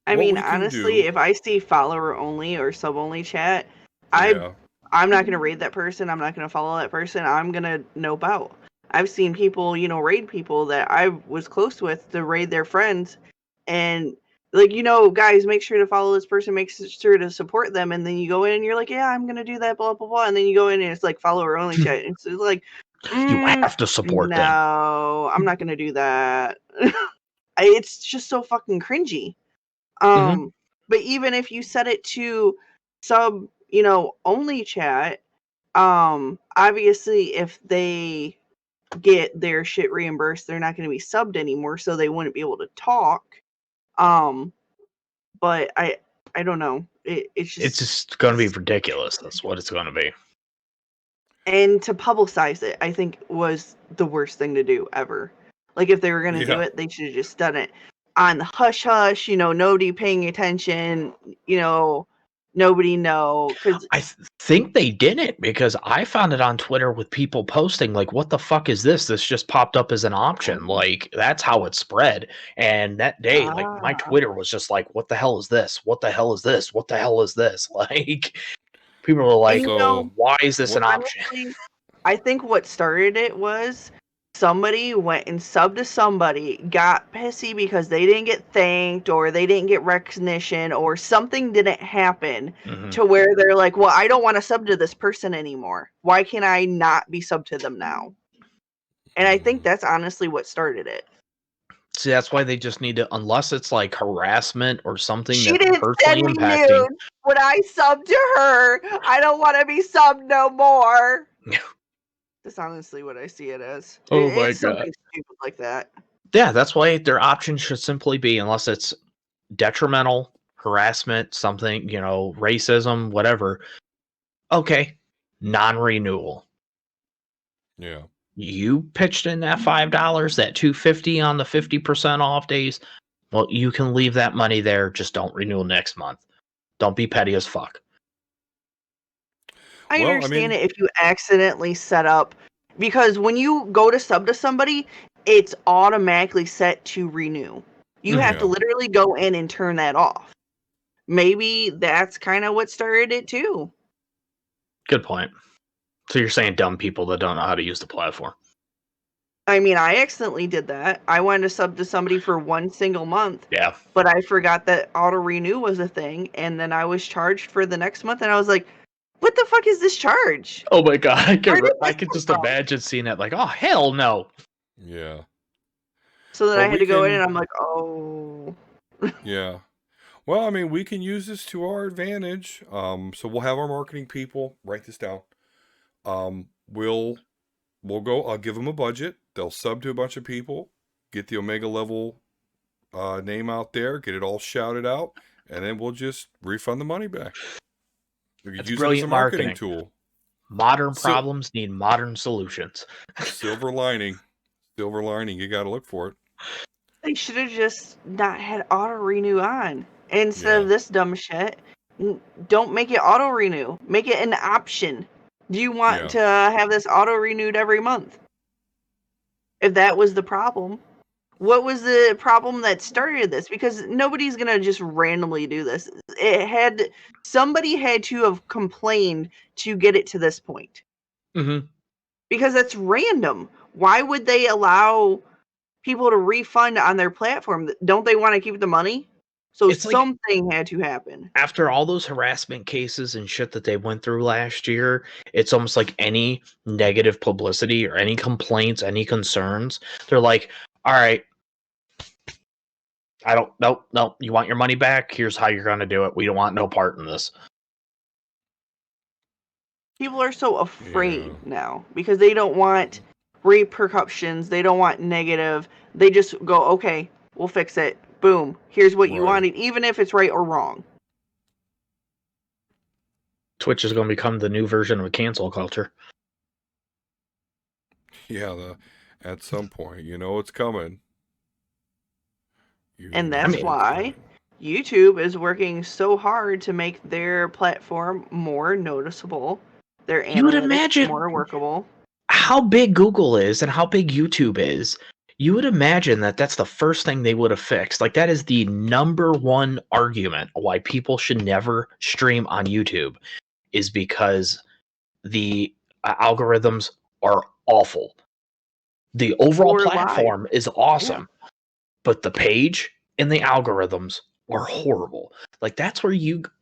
I what mean, we can honestly, do- if I see follower only or sub only chat, yeah. I'm not going to raid that person. I'm not going to follow that person. I'm going to nope out. I've seen people, raid people that I was close with to raid their friends. And, like, guys, make sure to follow this person. Make sure to support them. And then you go in and you're like, yeah, I'm going to do that, blah, blah, blah. And then you go in and it's like follower only chat. It's like, You have to support them. no, I'm not going to do that. It's just so fucking cringy. But even if you set it to sub, only chat, obviously if they get their shit reimbursed, they're not going to be subbed anymore, so they wouldn't be able to talk. But I don't know. It's just going to be ridiculous. That's what it's going to be. And to publicize it, I think was the worst thing to do ever. Like, if they were going to do it, they should have just done it on the hush hush, nobody paying attention, nobody know because I think they didn't, because I found it on Twitter with people posting like, "What the fuck is this? This just popped up as an option." Like, that's how it spread. And that day, like, my Twitter was just like, "What the hell is this? What the hell is this? What the hell is this?" Like, people were like, So, "Why is this an option?" honestly, I think what started it was somebody went and subbed to somebody, got pissy because they didn't get thanked or they didn't get recognition or something didn't happen Mhm. to where they're like, well, I don't want to sub to this person anymore. Why can I not be sub to them now? And I think that's honestly what started it. See, that's why they just need to, unless it's like harassment or something She that's didn't personally send me impacting. nude when I subbed to her. I don't want to be subbed no more. That's honestly what I see it as. Oh my It's God. something stupid like that. Yeah, that's why their option should simply be, unless it's detrimental, harassment, something, racism, whatever. Okay, non-renewal. yeah. You pitched in that $5, that $2.50 on the 50% off days. Well, you can leave that money there. Just don't renew next month. Don't be petty as fuck. I Well, I understand mean- it if you accidentally set up, because when you go to sub to somebody, it's automatically set to renew. You have to Yeah. literally go in and turn that off. Maybe that's kind of what started it too. Good point. So you're saying dumb people that don't know how to use the platform. I mean, I accidentally did that. I wanted to sub to somebody for one single month, Yeah. but I forgot that auto renew was a thing, and then I was charged for the next month, and I was like, what the fuck is this charge? Oh my God. I Where did could this come just from? imagine seeing it like, oh, hell no. Yeah. So then Well, I had we to go in can- and I'm like, oh. Yeah. Well, I mean, we can use this to our advantage. So we'll have our marketing people write this down. We'll go. I'll give them a budget. They'll sub to a bunch of people, get the Omega level name out there, get it all shouted out, and then we'll just refund the money back. We could That's use it as a brilliant marketing marketing. tool. Modern So- problems need modern solutions. Silver lining. Silver lining. You got to look for it. They should have just not had auto renew on instead Yeah. of this dumb shit. Don't make it auto renew. Make it an option. Do you want Yeah. to have this auto renewed every month? If that was the problem, what was the problem that started this? Because nobody's gonna just randomly do this. Somebody had to have complained to get it to this point. Mm-hmm. Because that's random. Why would they allow people to refund on their platform? Don't they want to keep the money? So It's like- something had to happen. After all those harassment cases and shit that they went through last year, it's almost like any negative publicity or any complaints, any concerns, they're like, all right, nope, you want your money back? Here's how you're going to do it. We don't want no part in this. People are so afraid Yeah. now because they don't want repercussions. They don't want negative. They just go, okay, we'll fix it. Boom. Here's what you Right. wanted, even if it's right or wrong. Twitch is going to become the new version of a cancel culture. Yeah. At some point, it's coming. And that's it's why coming. YouTube is working so hard to make their platform more noticeable, their You would analytics imagine- more workable. How big Google is and how big YouTube is, you would imagine that that's the first thing they would have fixed. Like, that is the number one argument why people should never stream on YouTube, is because the algorithms are awful. The overall Or live. platform is awesome, but the page and the algorithms are horrible. Like, that's where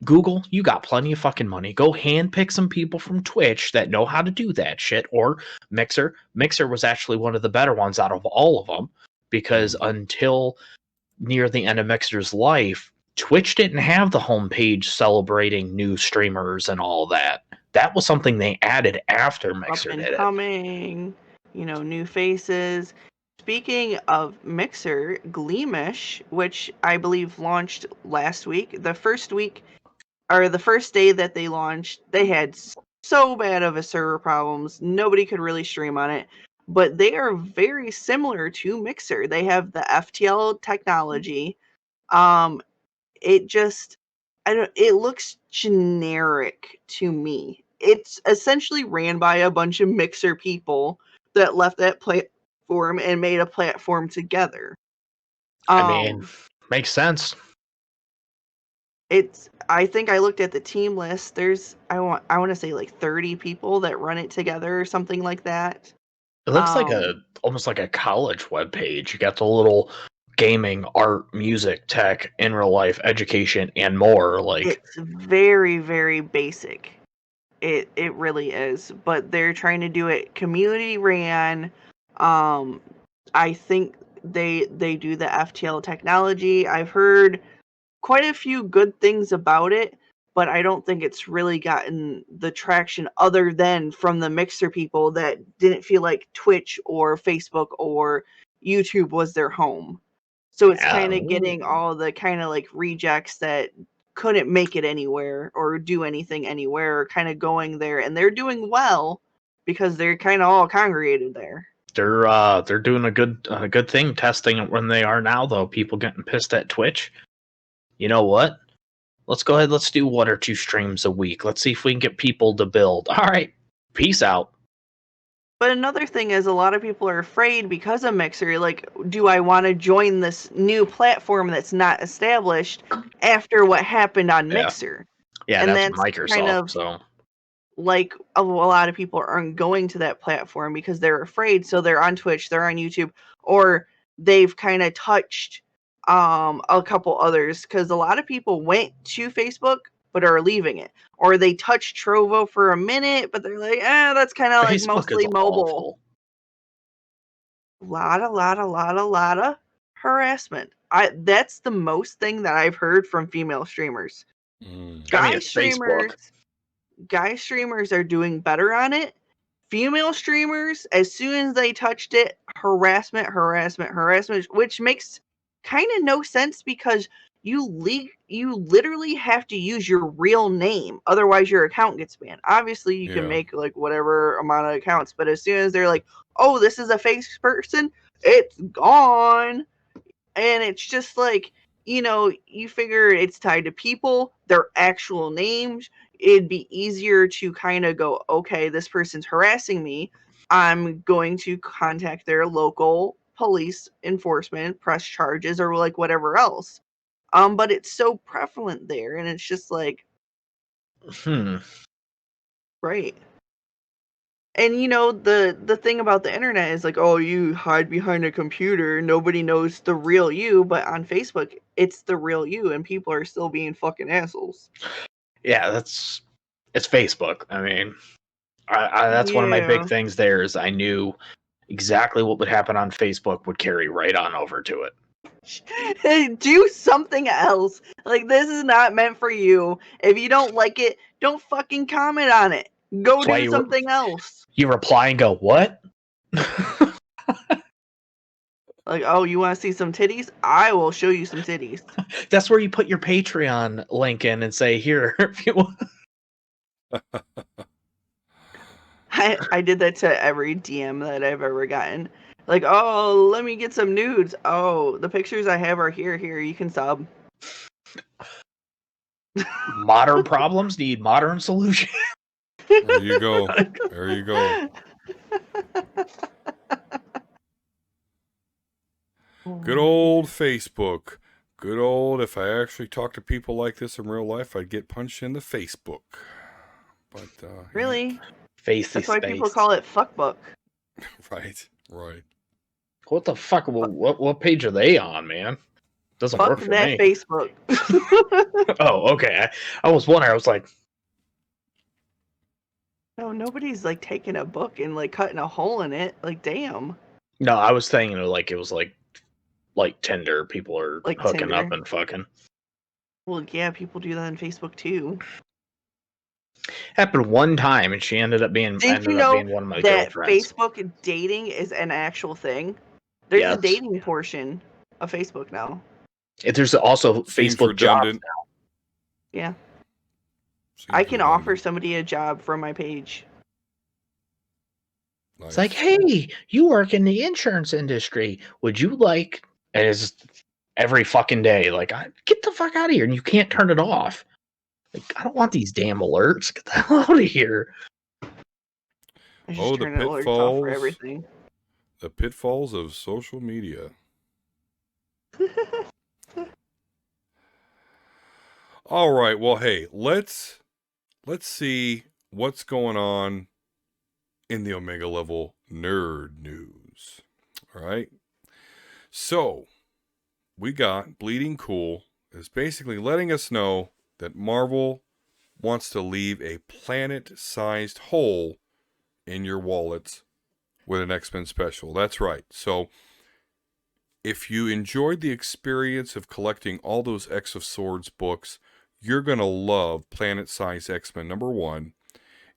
Google, you got plenty of fucking money. Go handpick some people from Twitch that know how to do that shit, or Mixer. Mixer was actually one of the better ones out of all of them, because until near the end of Mixer's life, Twitch didn't have the homepage celebrating new streamers and all that. That was something they added after Mixer Up and did it. coming, new faces. Speaking of Mixer, Gleamish, which I believe launched last week, the first day that they launched, they had so bad of a server problems. Nobody could really stream on it, but they are very similar to Mixer. They have the FTL technology. I don't. It looks generic to me. It's essentially ran by a bunch of Mixer people that left that platform and made a platform together. I mean, makes sense. It's. I think I looked at the team list. There's. I want to say like 30 people that run it together or something like that. It looks like Um, almost like a college webpage. You got the little gaming, art, music, tech, in real life, education, and more. Like, It's very, very basic. It really is. But they're trying to do it community ran. I think they do the FTL technology. I've heard quite a few good things about it, but I don't think it's really gotten the traction other than from the Mixer people that didn't feel like Twitch or Facebook or YouTube was their home. So it's kind of getting all the kind of like rejects that couldn't make it anywhere or do anything anywhere, kind of going there, and they're doing well because they're kind of all congregated there. they're doing a good thing testing it when they are now, though. People getting pissed at Twitch. You know what? Let's go ahead. Let's do 1 or 2 streams a week. Let's see if we can get people to build. All right. Peace out. But another thing is a lot of people are afraid because of Mixer, like, do I want to join this new platform that's not established after what happened on Yeah. Mixer? Yeah, And that's that's Microsoft. kind of- So Like, a lot of people aren't going to that platform because they're afraid, so they're on Twitch, they're on YouTube, or they've kind of touched a couple others, because a lot of people went to Facebook but are leaving it, or they touched Trovo for a minute but they're like, that's kind of like Facebook mostly is mobile. awful. Lot of harassment. That's the most thing that I've heard from female streamers. Guy it's Facebook. streamers are doing better on it. Female streamers, as soon as they touched it, harassment, which makes kind of no sense because you literally have to use your real name, otherwise your account gets banned. Obviously, you Yeah. can make like whatever amount of accounts, but as soon as they're like, "Oh, this is a fake person," it's gone. And it's just like, you figure it's tied to people, their actual names. It'd be easier to kind of go, okay, this person's harassing me. I'm going to contact their local police enforcement, press charges, or like whatever else. But it's so prevalent there, and it's just like, right. And the thing about the internet is like, oh, you hide behind a computer, nobody knows the real you, but on Facebook, it's the real you, and people are still being fucking assholes. Yeah, it's Facebook. I mean, that's one of my big Yeah. things there is I knew exactly what would happen on Facebook would carry right on over to it. Do something else. Like, this is not meant for you. If you don't like it, don't fucking comment on it. Go That's why do something else. You reply and go, what? Like, oh, you want to see some titties? I will show you some titties. That's where you put your Patreon link in and say, here, if you want. I did that to every DM that I've ever gotten. Like, oh, let me get some nudes. Oh, the pictures I have are here. Here, you can sub. Modern problems need modern solutions. There you go. There you go. Good old Facebook. Good old, if I actually talk to people like this in real life, I'd get punched in the Facebook. But Really? Facey That's why space. people call it fuckbook. Right. What the fuck? What page are they on, man? Doesn't Fuck work for that me. Facebook. Oh, okay. I was wondering. I was like, No, nobody's like taking a book and like cutting a hole in it. Like, damn. no, I was thinking like it was like Tinder. People are Like hooking up Tinder. and fucking. Well, yeah, people do that on Facebook too. Happened one time, and she ended up being Did you know one of my that girlfriends. Facebook dating is an actual thing? There's Yes. a dating portion of Facebook now. There's also Seems Facebook jobs. redundant. Yeah. Seems I can redundant. offer somebody a job from my page. Nice. It's like, hey, you work in the insurance industry. Would you like? And it's every fucking day. Like, get the fuck out of here, and you can't turn it off. Like, I don't want these damn alerts. Get the hell out of here. I just Oh, the turn alerts off for pitfalls. everything. The pitfalls of social media. All right. Well, hey, let's see what's going on in the Omega level nerd news. All right. So, we got Bleeding Cool is basically letting us know that Marvel wants to leave a planet-sized hole in your wallets with an X-Men special. That's right. So, if you enjoyed the experience of collecting all those X of Swords books, you're going to love Planet Size X-Men #1.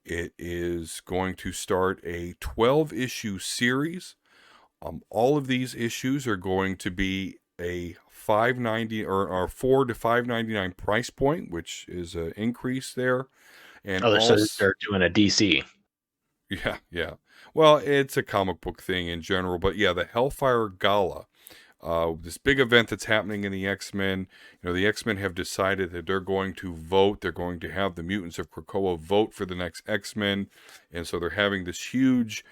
It is going to start a 12-issue series. All of these issues are going to be a $5.90 or $4 to $5.99 price point, which is an increase there. And So they're doing a DC. Yeah. Well, it's a comic book thing in general, but yeah, the Hellfire Gala, this big event that's happening in the X-Men. The X-Men have decided that they're going to vote. They're going to have the mutants of Krakoa vote for the next X-Men, and so they're having this huge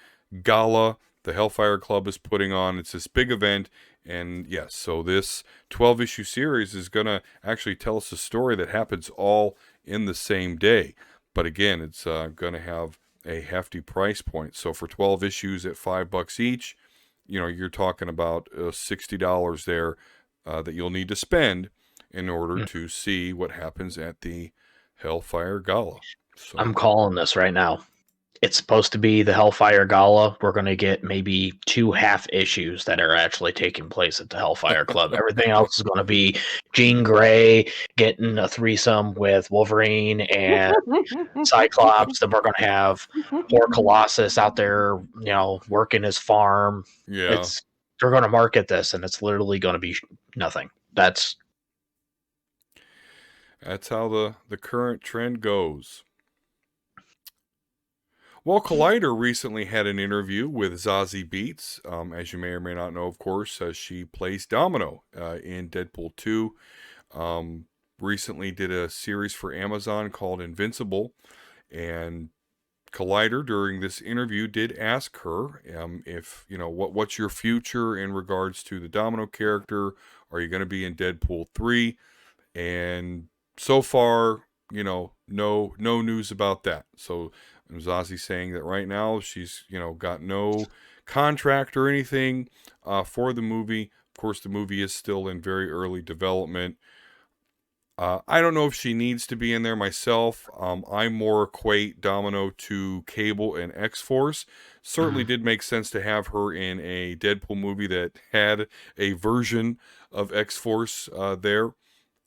gala. The Hellfire Club is putting on. It's this big event, and yes, so this 12-issue series is going to actually tell us a story that happens all in the same day. But again, it's going to have a hefty price point. So for 12 issues at $5 each, you're talking about $60 there that you'll need to spend in order to see what happens at the Hellfire Gala. So, I'm calling this right now. It's supposed to be the Hellfire Gala. We're going to get maybe 2 half issues that are actually taking place at the Hellfire Club. Everything else is going to be Jean Grey getting a threesome with Wolverine and Cyclops. Then we're going to have poor Colossus out there, working his farm. yeah. They're going to market this, and it's literally going to be nothing. That's how the current trend goes. Well, Collider recently had an interview with Zazie Beetz. As you may or may not know, of course, she plays Domino in Deadpool 2. Recently did a series for Amazon called Invincible. And Collider, during this interview, did ask her if, what's your future in regards to the Domino character? Are you going to be in Deadpool 3? And so far, no news about that. So Zazie saying that right now she's, got no contract or anything for the movie. Of course, the movie is still in very early development. I don't know if she needs to be in there myself. I more equate Domino to Cable and X-Force. Certainly did make sense to have her in a Deadpool movie that had a version of X-Force there.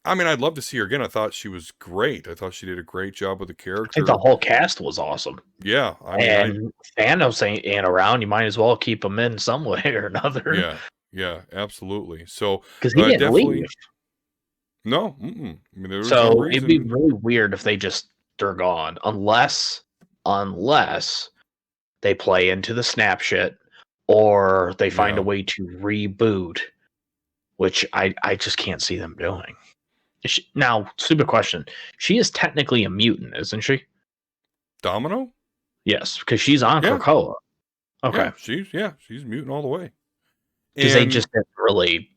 I mean, I'd love to see her again. I thought she was great. I thought she did a great job with the character. I think the whole cast was awesome. Yeah. Thanos ain't around. You might as well keep him in some way or another. Yeah, absolutely. So, because he didn't leave. No. I mean, there was so no reason. It'd be really weird if they're gone. Unless they play into the snap shit or they find a way to reboot, which I just can't see them doing. Now, stupid question. She is technically a mutant, isn't she? Domino? Yes, because she's on Krakoa. Okay. Yeah, she's mutant all the way. Because they just didn't really,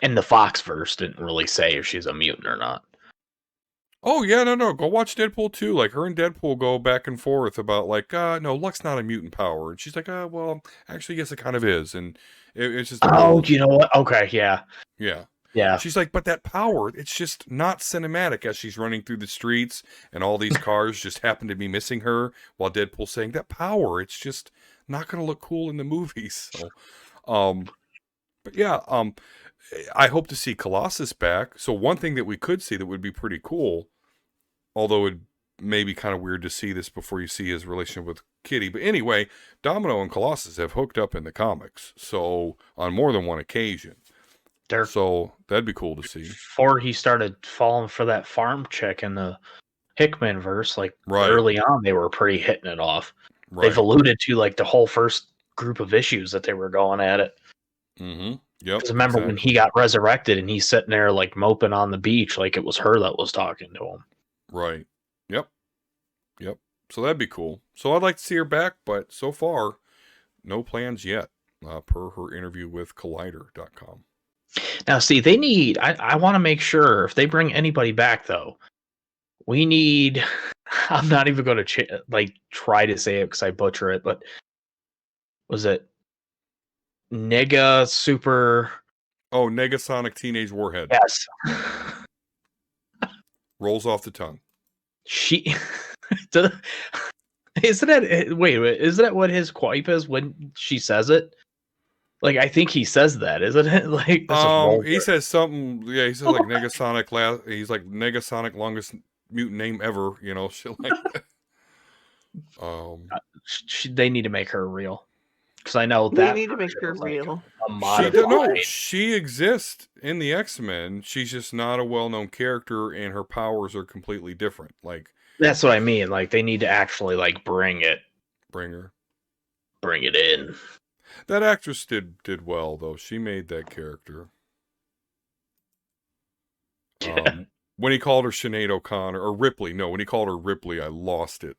in the Foxverse, didn't really say if she's a mutant or not. Oh, yeah, no. Go watch Deadpool 2. Like, her and Deadpool go back and forth about, like, no, Luck's not a mutant power. And she's like, well, actually, yes, it kind of is. And it's just... you know what? Okay, yeah. Yeah. She's like, but that power, it's just not cinematic as she's running through the streets and all these cars just happen to be missing her while Deadpool's saying that power, it's just not going to look cool in the movies. So, but yeah, I hope to see Colossus back. So one thing that we could see that would be pretty cool, although it may be kind of weird to see this before you see his relationship with Kitty. But anyway, Domino and Colossus have hooked up in the comics. So on more than one occasion. So that'd be cool to see. Before he started falling for that farm chick in the Hickman verse, early on, they were pretty hitting it off. Right. They've alluded to the whole first group of issues that they were going at it. Mm-hmm. Yep. Because remember when he got resurrected and he's sitting there like moping on the beach like it was her that was talking to him. Right. Yep. So that'd be cool. So I'd like to see her back, but so far, no plans yet, per her interview with Collider.com. Now, see, they need. I want to make sure if they bring anybody back, though, we need. I'm not even going to try to say it because I butcher it, but was it Nega Super? Oh, Negasonic Teenage Warhead. Yes. Rolls off the tongue. She. Isn't that wait? Isn't that what his quipe is when she says it? Like, I think he says that, isn't it? Like, he says something. Yeah, he says like Negasonic. He's like Negasonic, longest mutant name ever. You know, shit like that. They need to make her real, because I know They that need to make her real. She exists in the X-Men. She's just not a well-known character, and her powers are completely different. Like, that's what I mean. Like, they need to actually like bring it in. That actress did well though. She made that character. When he called her Sinead O'Connor or Ripley, when he called her Ripley, I lost it.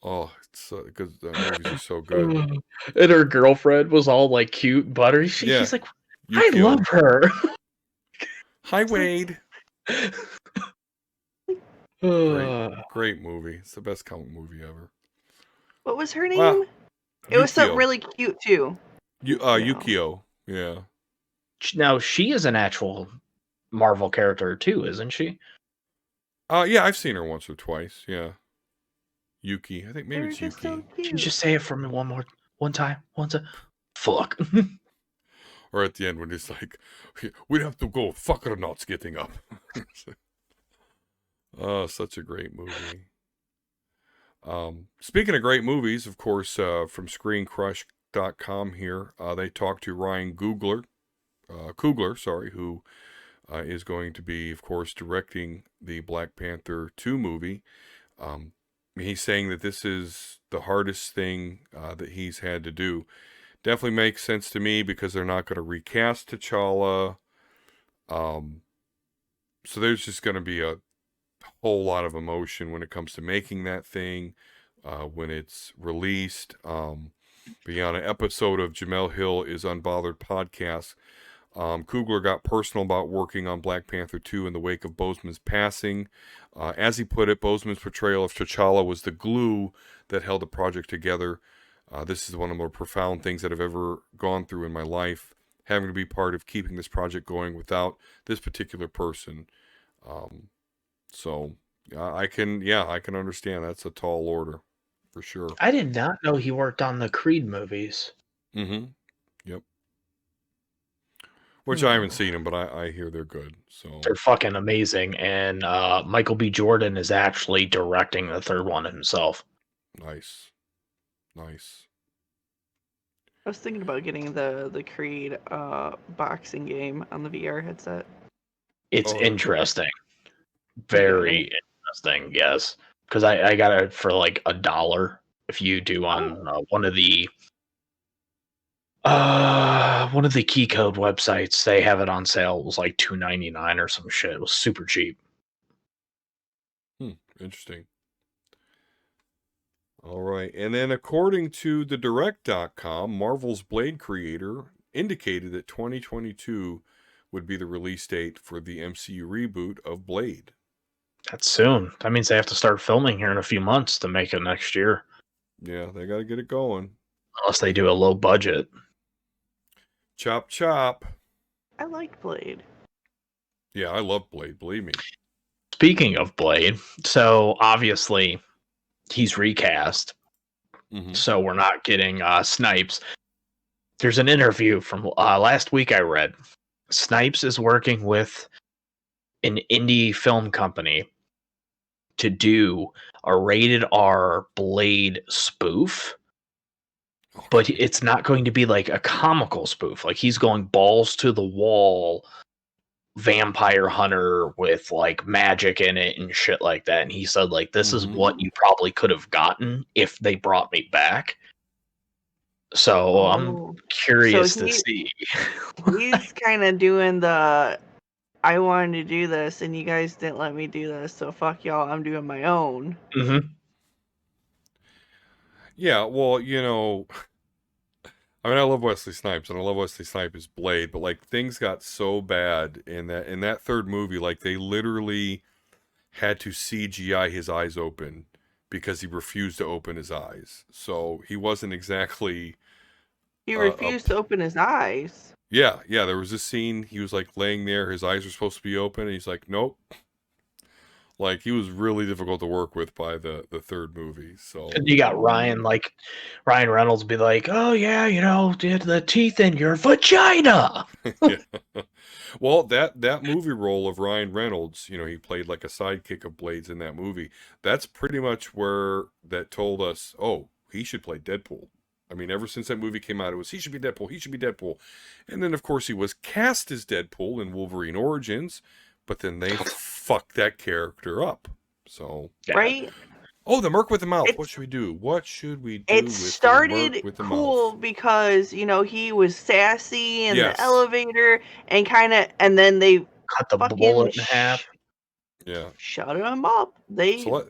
Oh, it's because the movies are so good. And her girlfriend was all like cute and buttery. She's like, I love her. Hi, Wade. Great movie. It's the best comic movie ever. What was her name? It was something really cute too. Yukio. Yeah. Now she is an actual Marvel character too, isn't she? Yeah, I've seen her once or twice. Yeah. Yuki. I think maybe it's Yuki. So Can you just say it for me one time? Fuck. Or at the end when he's like, we'd have to go fuck or not getting up. Oh, such a great movie. Speaking of great movies, of course, from ScreenCrush.com here, they talked to Ryan Coogler, who is going to be, of course, directing the Black Panther 2 movie. He's saying that this is the hardest thing that he's had to do. Definitely makes sense to me because they're not going to recast T'Challa. So there's just going to be a whole lot of emotion when it comes to making that thing, when it's released. Be on an episode of Jamel Hill is Unbothered podcast. Coogler got personal about working on Black Panther 2 in the wake of Boseman's passing. As he put it, Boseman's portrayal of T'Challa was the glue that held the project together. This is one of the more profound things that I've ever gone through in my life, having to be part of keeping this project going without this particular person. So I can understand that's a tall order for sure. I did not know he worked on the Creed movies. Mm-hmm. Yep. Which I haven't seen them, but I hear they're good. So they're fucking amazing. And Michael B. Jordan is actually directing the third one himself. Nice. I was thinking about getting the Creed boxing game on the VR headset. It's interesting. Very interesting, yes. Because I got it for like $1 if you do on one of the key code websites. They have it on sale. It was like $2.99 or some shit. It was super cheap. Interesting. All right. And then according to the direct.com, Marvel's Blade creator indicated that 2022 would be the release date for the MCU reboot of Blade. That's soon. That means they have to start filming here in a few months to make it next year. Yeah, they got to get it going. Unless they do a low budget. Chop, chop. I like Blade. Yeah, I love Blade, believe me. Speaking of Blade, so obviously he's recast. Mm-hmm. So we're not getting Snipes. There's an interview from last week I read. Snipes is working with an indie film company to do a rated R Blade spoof. But it's not going to be like a comical spoof. Like he's going balls to the wall vampire hunter with like magic in it and shit like that. And he said like, this is what you probably could have gotten if they brought me back. So I'm Oh. curious So to he- see. He's kind of doing the I wanted to do this and you guys didn't let me do this, so fuck y'all, I'm doing my own. Hmm. Yeah, well, you know, I mean, I love Wesley Snipes, and I love Wesley Snipes' Blade, but like things got so bad in that third movie, like they literally had to CGI his eyes open because he refused to open his eyes. So he wasn't exactly. He refused to open his eyes. Yeah, there was this scene. He was like laying there, his eyes were supposed to be open, and he's like, nope. Like he was really difficult to work with by the third movie. So And you got Ryan Reynolds be like, "Oh yeah, you know, did the teeth in your vagina." yeah. Well, that movie role of Ryan Reynolds, you know, he played like a sidekick of Blades in that movie. That's pretty much where that told us, oh, he should play Deadpool. I mean, ever since that movie came out, it was he should be Deadpool, he should be Deadpool. And then of course he was cast as Deadpool in Wolverine Origins, but then they fucked that character up. So Right? oh, the Merc with the Mouth. What It's- should we do? What should we do It with the started Merc with the cool Mouth? because, you know, he was sassy in Yes. the elevator and and then they Cut the fucking bullet in half. Yeah. shut him up. They So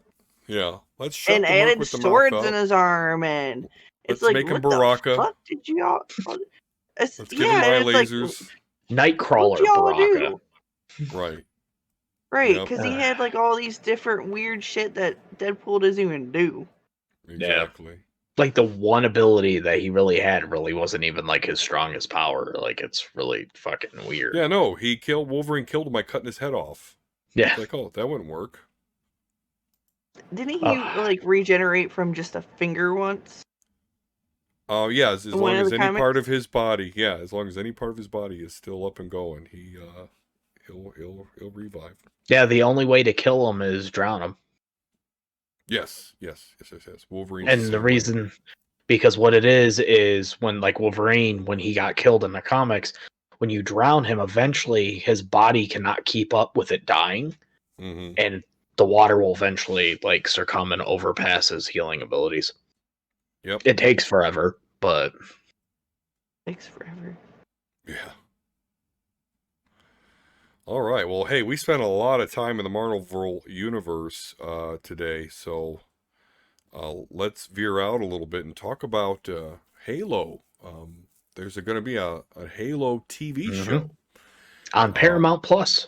let's shut and the Merc added with the swords mouth in up. his arm, and Let's it's like, make him what the Baraka. fuck did y'all? Let's give him eye lasers. Nightcrawler What'd y'all Baraka. do? Right. Right, Yep. because he had like all these different weird shit that Deadpool doesn't even do. Exactly. Like the one ability that he really had really wasn't even like his strongest power. Like it's really fucking weird. Yeah, no, Wolverine killed him by cutting his head off. Yeah. It's like, oh, that wouldn't work. Didn't he like regenerate from just a finger once? Oh, yeah, as In one long of as the any comics? part of his body, as long as any part of his body is still up and going, he'll revive. Yeah, the only way to kill him is drown him. Yes. Wolverine. And the reason, because what it is when like Wolverine, when he got killed in the comics, when you drown him, eventually his body cannot keep up with it dying, Mm-hmm. and the water will eventually like succumb and overpass his healing abilities. Yep. It takes forever, but Takes forever. Yeah. All right. Well, hey, we spent a lot of time in the Marvel universe today, so let's veer out a little bit and talk about Halo. There's going to be a Halo TV show on Paramount Plus.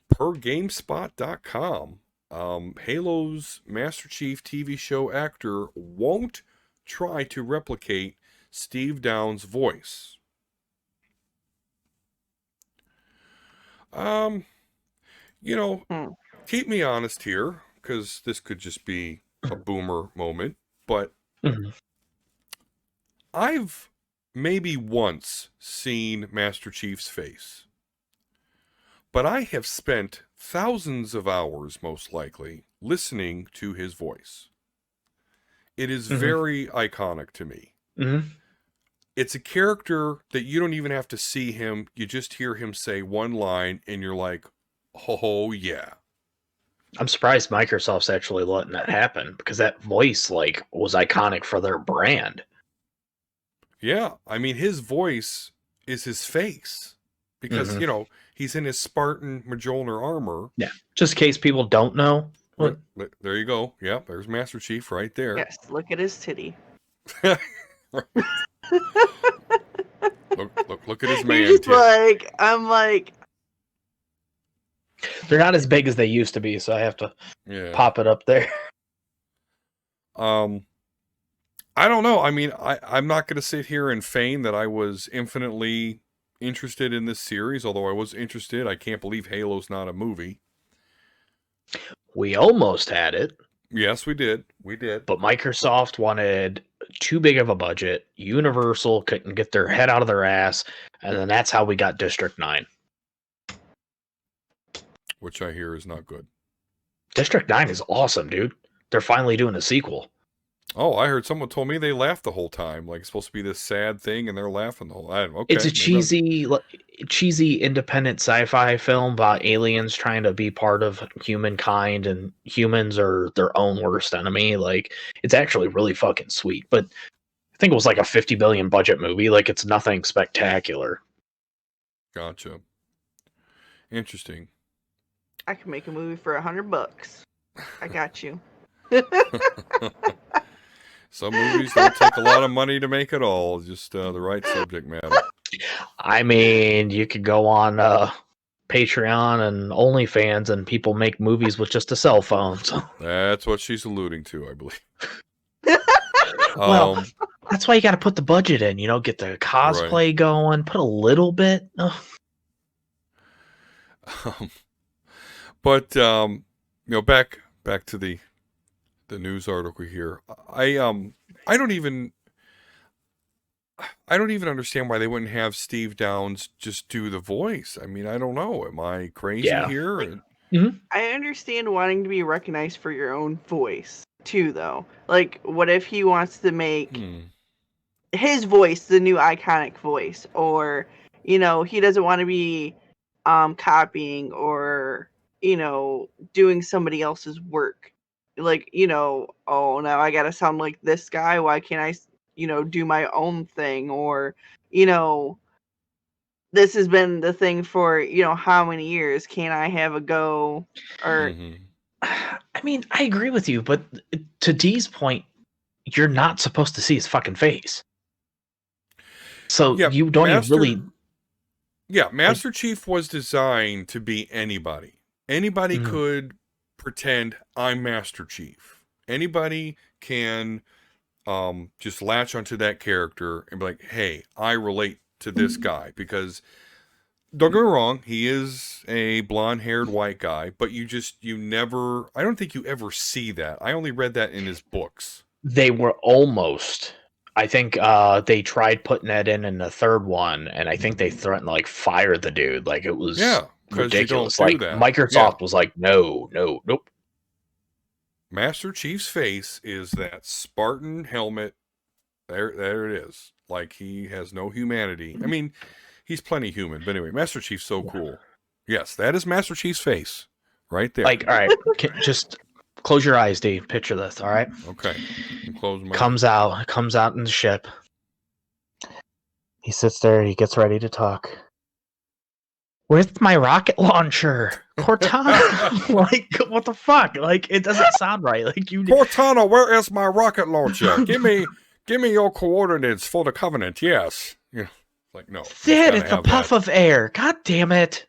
per GameSpot.com. Halo's Master Chief TV show actor won't try to replicate Steve Downes' voice. You know, keep me honest here, because this could just be a boomer moment, but Mhm. I've maybe once seen Master Chief's face, but I have spent thousands of hours, most likely, listening to his voice. It is very iconic to me. Mm-hmm. It's a character that you don't even have to see him. You just hear him say one line and you're like, oh yeah. I'm surprised Microsoft's actually letting that happen, because that voice like was iconic for their brand. Yeah. I mean, his voice is his face because, you know, he's in his Spartan Mjolnir armor. Yeah. Just in case people don't know. What? There you go. Yep. There's Master Chief right there. Yes, look at his titty. look at his man. You're just tip. like, I'm like, They're not as big as they used to be, so I have to Yeah. pop it up there. I don't know. I mean, I'm not going to sit here and feign that I was infinitely interested in this series, although I was interested. I can't believe Halo's not a movie. We almost had it, Yes, we did. We did. but Microsoft wanted too big of a budget. Universal couldn't get their head out of their ass, and then that's how we got District 9. Which I hear is not good. District 9 is awesome, dude. They're finally doing a sequel. Oh, I heard someone told me they laughed the whole time. Like it's supposed to be this sad thing, and they're laughing the whole time. Okay, It's a cheesy independent sci-fi film about aliens trying to be part of humankind, and humans are their own worst enemy. Like, it's actually really fucking sweet. But think it was like a 50 billion budget movie. Like it's nothing spectacular. Gotcha. Interesting. I can make a movie for $100. I got you. Some movies don't take a lot of money to make at all. Just the right subject matter. I mean, you could go on Patreon and OnlyFans, and people make movies with just a cell phone. So. That's what she's alluding to, I believe. Well, that's why you got to put the budget in. Get the cosplay going. Put a little bit. But back to the news article here. I don't even understand why they wouldn't have Steve Downes just do the voice. I mean, I don't know. Am I crazy here? I understand wanting to be recognized for your own voice too, though. Like, what if he wants to make his voice the new iconic voice, or he doesn't want to be copying or doing somebody else's work. Like, oh, now I gotta sound like this guy. Why can't I do my own thing? Or this has been the thing for how many years. Can I have a go? Or I mean, I agree with you, but to Dee's point, you're not supposed to see his fucking face, so you don't even really. Yeah, Master Chief was designed to be anybody. Anybody could pretend I'm Master Chief. Anybody can just latch onto that character and be like, hey, I relate to this guy. Because, don't get me wrong, he is a blonde-haired white guy, but I don't think you ever see that. I only read that in his books. They were almost... I think they tried putting that in the third one, and I think they threatened to fire the dude. Like it was ridiculous. You don't do that. Microsoft was like, nope. Master Chief's face is that Spartan helmet. There it is. Like he has no humanity. I mean, he's plenty human, but anyway, Master Chief's so cool. Yes, that is Master Chief's face, right there. All right, just. Close your eyes, Dave. Picture this, all right? Okay. Close my comes out in the ship. He sits there, he gets ready to talk. Where's my rocket launcher? Cortana. What the fuck? It doesn't sound right. Cortana, where is my rocket launcher? Give me your coordinates for the Covenant, yes. Yeah. No. Sid, it's a puff of air. God damn it.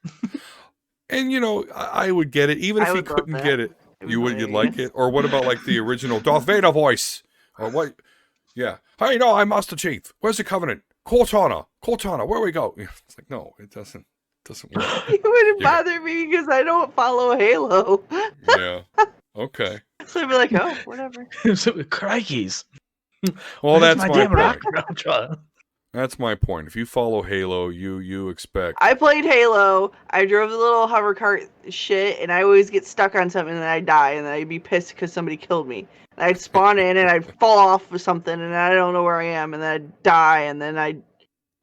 And I would get it, even if he couldn't get it. You'd like it? Or what about the original Darth Vader voice? Or what? Yeah. Hey, no, I'm Master Chief. Where's the Covenant? Cortana, where we go? It's no, it doesn't work. It wouldn't bother me because I don't follow Halo. Yeah. Okay. So I'd be like, oh, whatever. Crikeys. Well, that's my point. That's my point. If you follow Halo, you expect. I played Halo. I drove the little hover cart shit, and I always get stuck on something, and then I'd die, and then I'd be pissed because somebody killed me. And I'd spawn in, and I'd fall off with something, and I don't know where I am, and then I'd die, and then I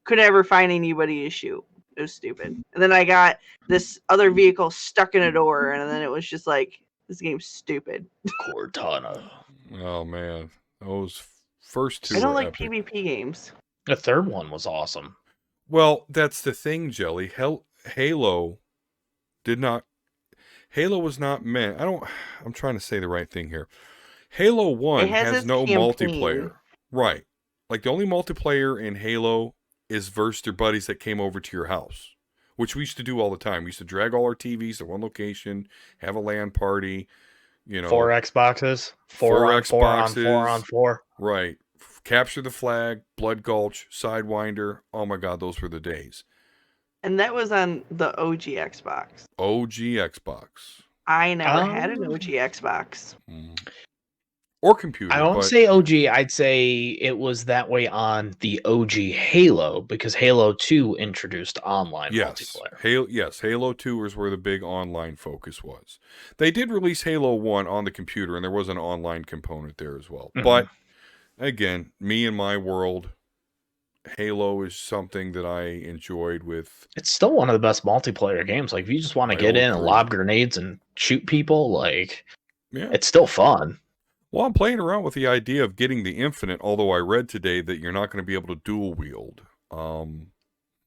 could never find anybody to shoot. It was stupid. And then I got this other vehicle stuck in a door, and then it was just this game's stupid. Cortana. Oh, man. Those first two I don't like epic. PvP games. The third one was awesome. Well, that's the thing, Jelly. Halo was not meant. I'm trying to say the right thing here. Halo 1 has no multiplayer. Right. The only multiplayer in Halo is versus your buddies that came over to your house, which we used to do all the time. We used to drag all our TVs to one location, have a LAN party, 4 Xboxes. 4 Xboxes. 4 on 4. Right. Capture the Flag, Blood Gulch, Sidewinder. Oh my God, those were the days. And that was on the OG Xbox. OG Xbox. I never had an OG Xbox. Or computer. I won't say OG. I'd say it was that way on the OG Halo because Halo 2 introduced online multiplayer. Halo 2 was where the big online focus was. They did release Halo 1 on the computer, and there was an online component there as well. Mm-hmm. But again, me and my world, Halo is something that I enjoyed with. It's still one of the best multiplayer games. If you just want to get in and lob grenades and shoot people, it's still fun. Well, I'm playing around with the idea of getting the Infinite, although I read today that you're not going to be able to dual wield. Don't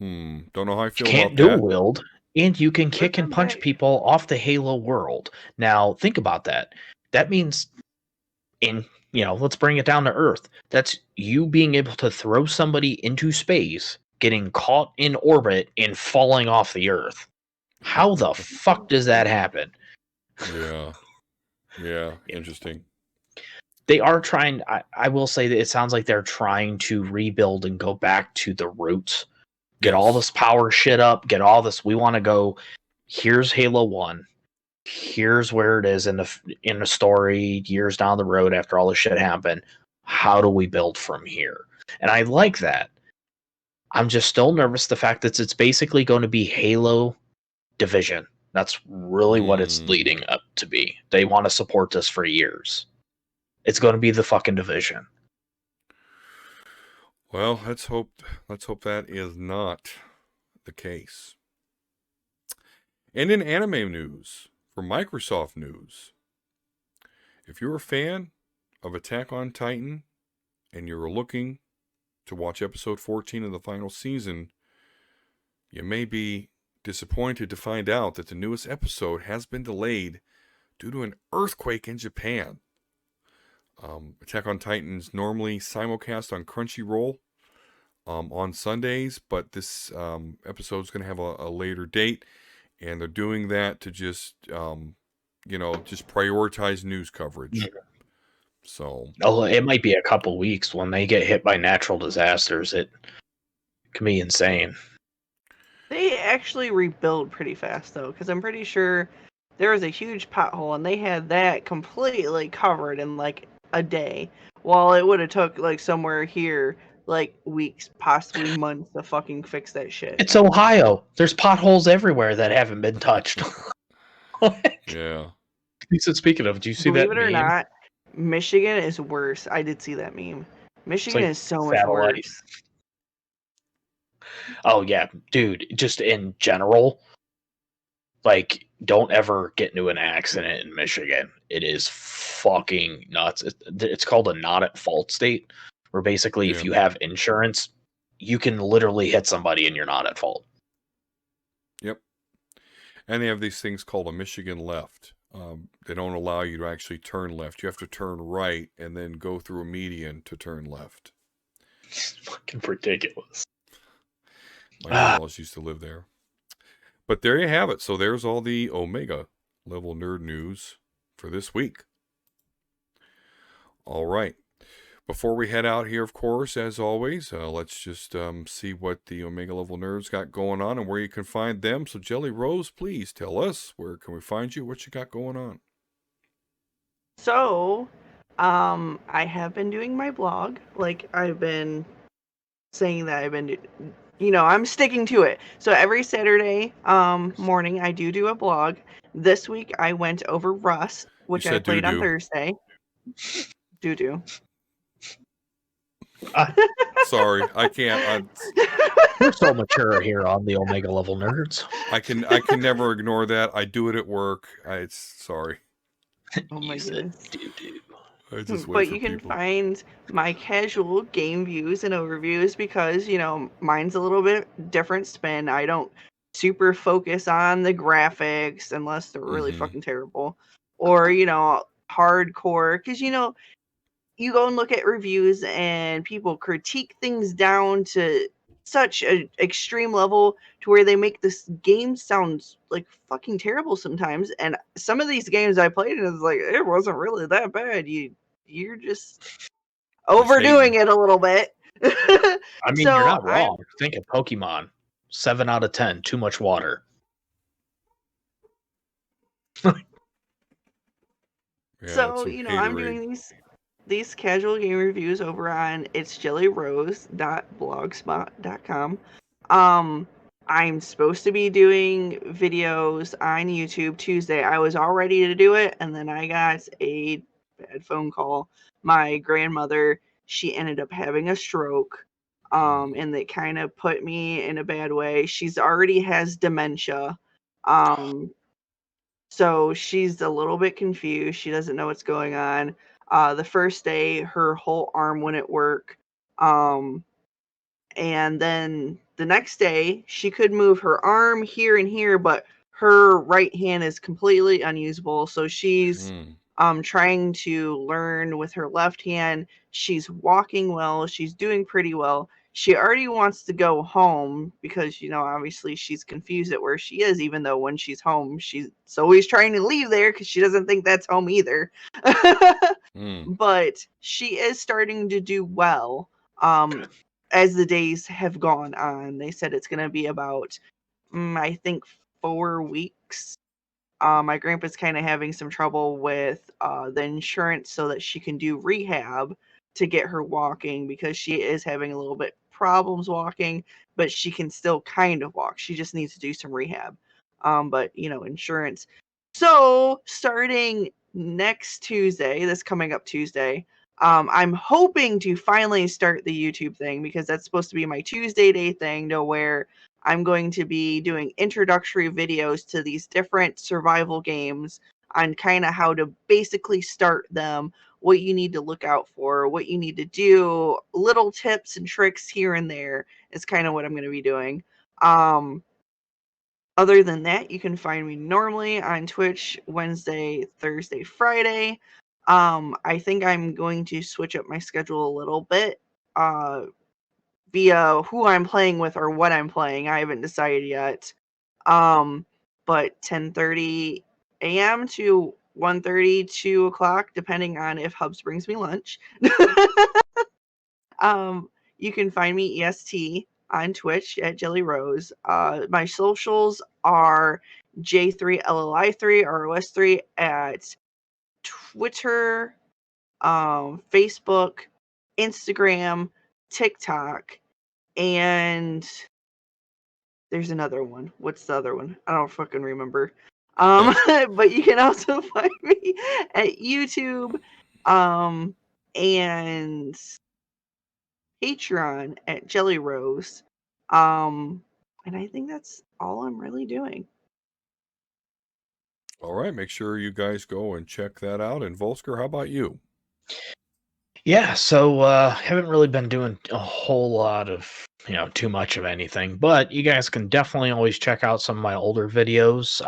know how I You feel can't about dual that. wield, and you can kick and Listen, punch people off the Halo world. Now, think about that. That means let's bring it down to Earth. That's you being able to throw somebody into space, getting caught in orbit, and falling off the Earth. How the fuck does that happen? Yeah. Yeah. Interesting. They are trying. I will say that it sounds like they're trying to rebuild and go back to the roots. Get all this power shit up. Get all this. We want to go. Here's Halo 1. Here's where it is in the story years down the road after all this shit happened. How do we build from here? And I like that. I'm just still nervous the fact that it's basically going to be Halo Division. That's really what it's leading up to be. They want to support this for years. It's going to be the fucking Division. Well, let's hope that is not the case. And in anime news, for Microsoft news, if you're a fan of Attack on Titan and you're looking to watch episode 14 of the final season, you may be disappointed to find out that the newest episode has been delayed due to an earthquake in Japan. Attack on Titan's normally simulcast on Crunchyroll on Sundays, but this episode is going to have a later date, and they're doing that to just prioritize news coverage. So, it might be a couple weeks when they get hit by natural disasters. It can be insane. They actually rebuild pretty fast though, because I'm pretty sure there was a huge pothole and they had that completely covered in like a day, while it would have took like somewhere here like weeks, possibly months to fucking fix that shit. It's Ohio. There's potholes everywhere that haven't been touched. yeah. Speaking of, do you see Believe that it or meme? not, Michigan is worse. I did see that meme. Michigan is so much satellite. worse. Oh yeah, dude. Just in general, like, don't ever get into an accident in Michigan. It is fucking nuts. It's called a not at fault state, where basically if you have insurance, you can literally hit somebody and you're not at fault. Yep. And they have these things called a Michigan left. They don't allow you to actually turn left. You have to turn right and then go through a median to turn left. It's fucking ridiculous. My in-laws used to live there. But there you have it. So there's all the Omega level nerd news for this week. All right. Before we head out here, of course, as always, let's just see what the Omega level nerds got going on and where you can find them. So Jelly Rose, please tell us, where can we find you? What you got going on? So, I have been doing my blog. Like, I've been saying that I've been, I'm sticking to it. So every Saturday morning, I do a blog. This week, I went over Rust, which I played on Thursday. Do. Sorry, I can't. We're so mature here on the Omega level nerds. I can never ignore that. I do it at work. Sorry. Oh my goodness. But you can find my casual game views and overviews because, mine's a little bit different spin. I don't super focus on the graphics unless they're really fucking terrible. Or, hardcore. Because, you go and look at reviews and people critique things down to such an extreme level to where they make this game sound like fucking terrible sometimes. And some of these games I played, and it's like, it wasn't really that bad. You're just overdoing it a little bit. I mean, you're not wrong. Think of Pokemon. 7 out of 10. Too much water. So, I'm doing these casual game reviews over on itsjellyrose.blogspot.com. I'm supposed to be doing videos on YouTube Tuesday. I was all ready to do it, and then I got a bad phone call. My grandmother, she ended up having a stroke, and it kind of put me in a bad way. She's already has dementia, so she's a little bit confused. She doesn't know what's going on. The first day, her whole arm wouldn't work. And then the next day, she could move her arm here and here, but her right hand is completely unusable. So she's trying to learn with her left hand. She's walking well. She's doing pretty well. She already wants to go home because, obviously she's confused at where she is, even though when she's home, she's always trying to leave there because she doesn't think that's home either. But she is starting to do well. As the days have gone on. They said it's going to be about, I think, 4 weeks. My grandpa's kind of having some trouble with the insurance so that she can do rehab to get her walking, because she is having a little bit problems walking, but she can still kind of walk. She just needs to do some rehab. But, insurance. So starting next Tuesday, this coming up Tuesday, I'm hoping to finally start the YouTube thing, because that's supposed to be my Tuesday day thing, to where I'm going to be doing introductory videos to these different survival games on kind of how to basically start them, what you need to look out for, what you need to do, little tips and tricks here and there is kind of what I'm going to be doing. Other than that, you can find me normally on Twitch Wednesday, Thursday, Friday. I think I'm going to switch up my schedule a little bit via who I'm playing with or what I'm playing. I haven't decided yet. But 10:30 a.m. to 1:30, 2 o'clock, depending on if Hubs brings me lunch. You can find me EST on Twitch at Jelly Rose. My socials are J3LLI3 ROS3 at Twitter, Facebook, Instagram, TikTok, and there's another one. What's the other one? I don't fucking remember. But you can also find me at YouTube, and Patreon at Jelly Rose. And I think that's all I'm really doing. All right, make sure you guys go and check that out. And Volsker, how about you? Yeah, so haven't really been doing a whole lot of, too much of anything, but you guys can definitely always check out some of my older videos,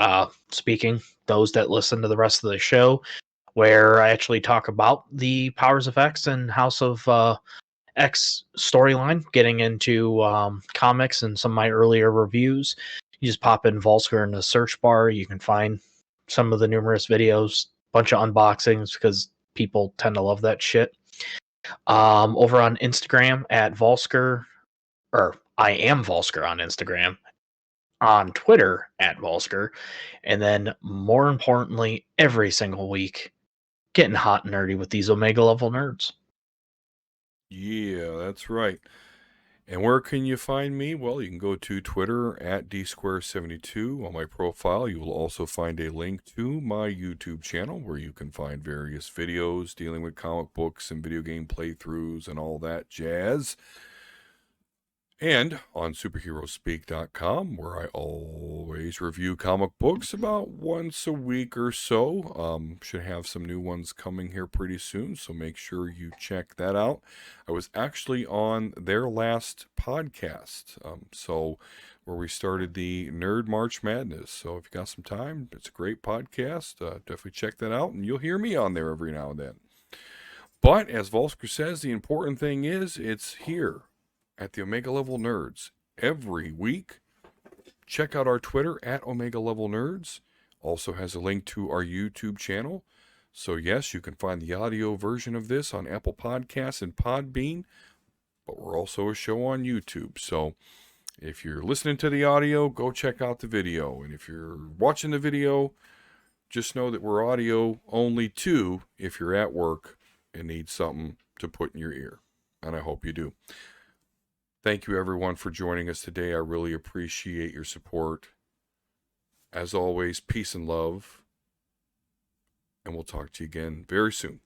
speaking those that listen to the rest of the show, where I actually talk about the Powers of X and House of X storyline, getting into comics and some of my earlier reviews. You just pop in Volsker in the search bar, you can find some of the numerous videos, bunch of unboxings, because people tend to love that shit. Over on Instagram at Volsker, or I am Volsker on Instagram, on Twitter at Volsker, and then more importantly, every single week, getting hot and nerdy with these Omega level nerds. Yeah, that's right. And where can you find me? Well, you can go to Twitter at dsquare72. On my profile, you will also find a link to my YouTube channel, where you can find various videos dealing with comic books and video game playthroughs and all that jazz. And on superheroespeak.com, where I always review comic books about once a week or so. Should have some new ones coming here pretty soon, so make sure you check that out. I was actually on their last podcast, where we started the Nerd March Madness. So if you got some time, it's a great podcast. Definitely check that out, and you'll hear me on there every now and then. But as Volsker says, the important thing is it's here at the Omega Level Nerds every week. Check out our Twitter at Omega Level Nerds. Also has a link to our YouTube channel. So yes, you can find the audio version of this on Apple Podcasts and Podbean, but we're also a show on YouTube. So if you're listening to the audio, go check out the video. And if you're watching the video, just know that we're audio only too if you're at work and need something to put in your ear. And I hope you do. Thank you, everyone, for joining us today. I really appreciate your support. As always, peace and love. And we'll talk to you again very soon.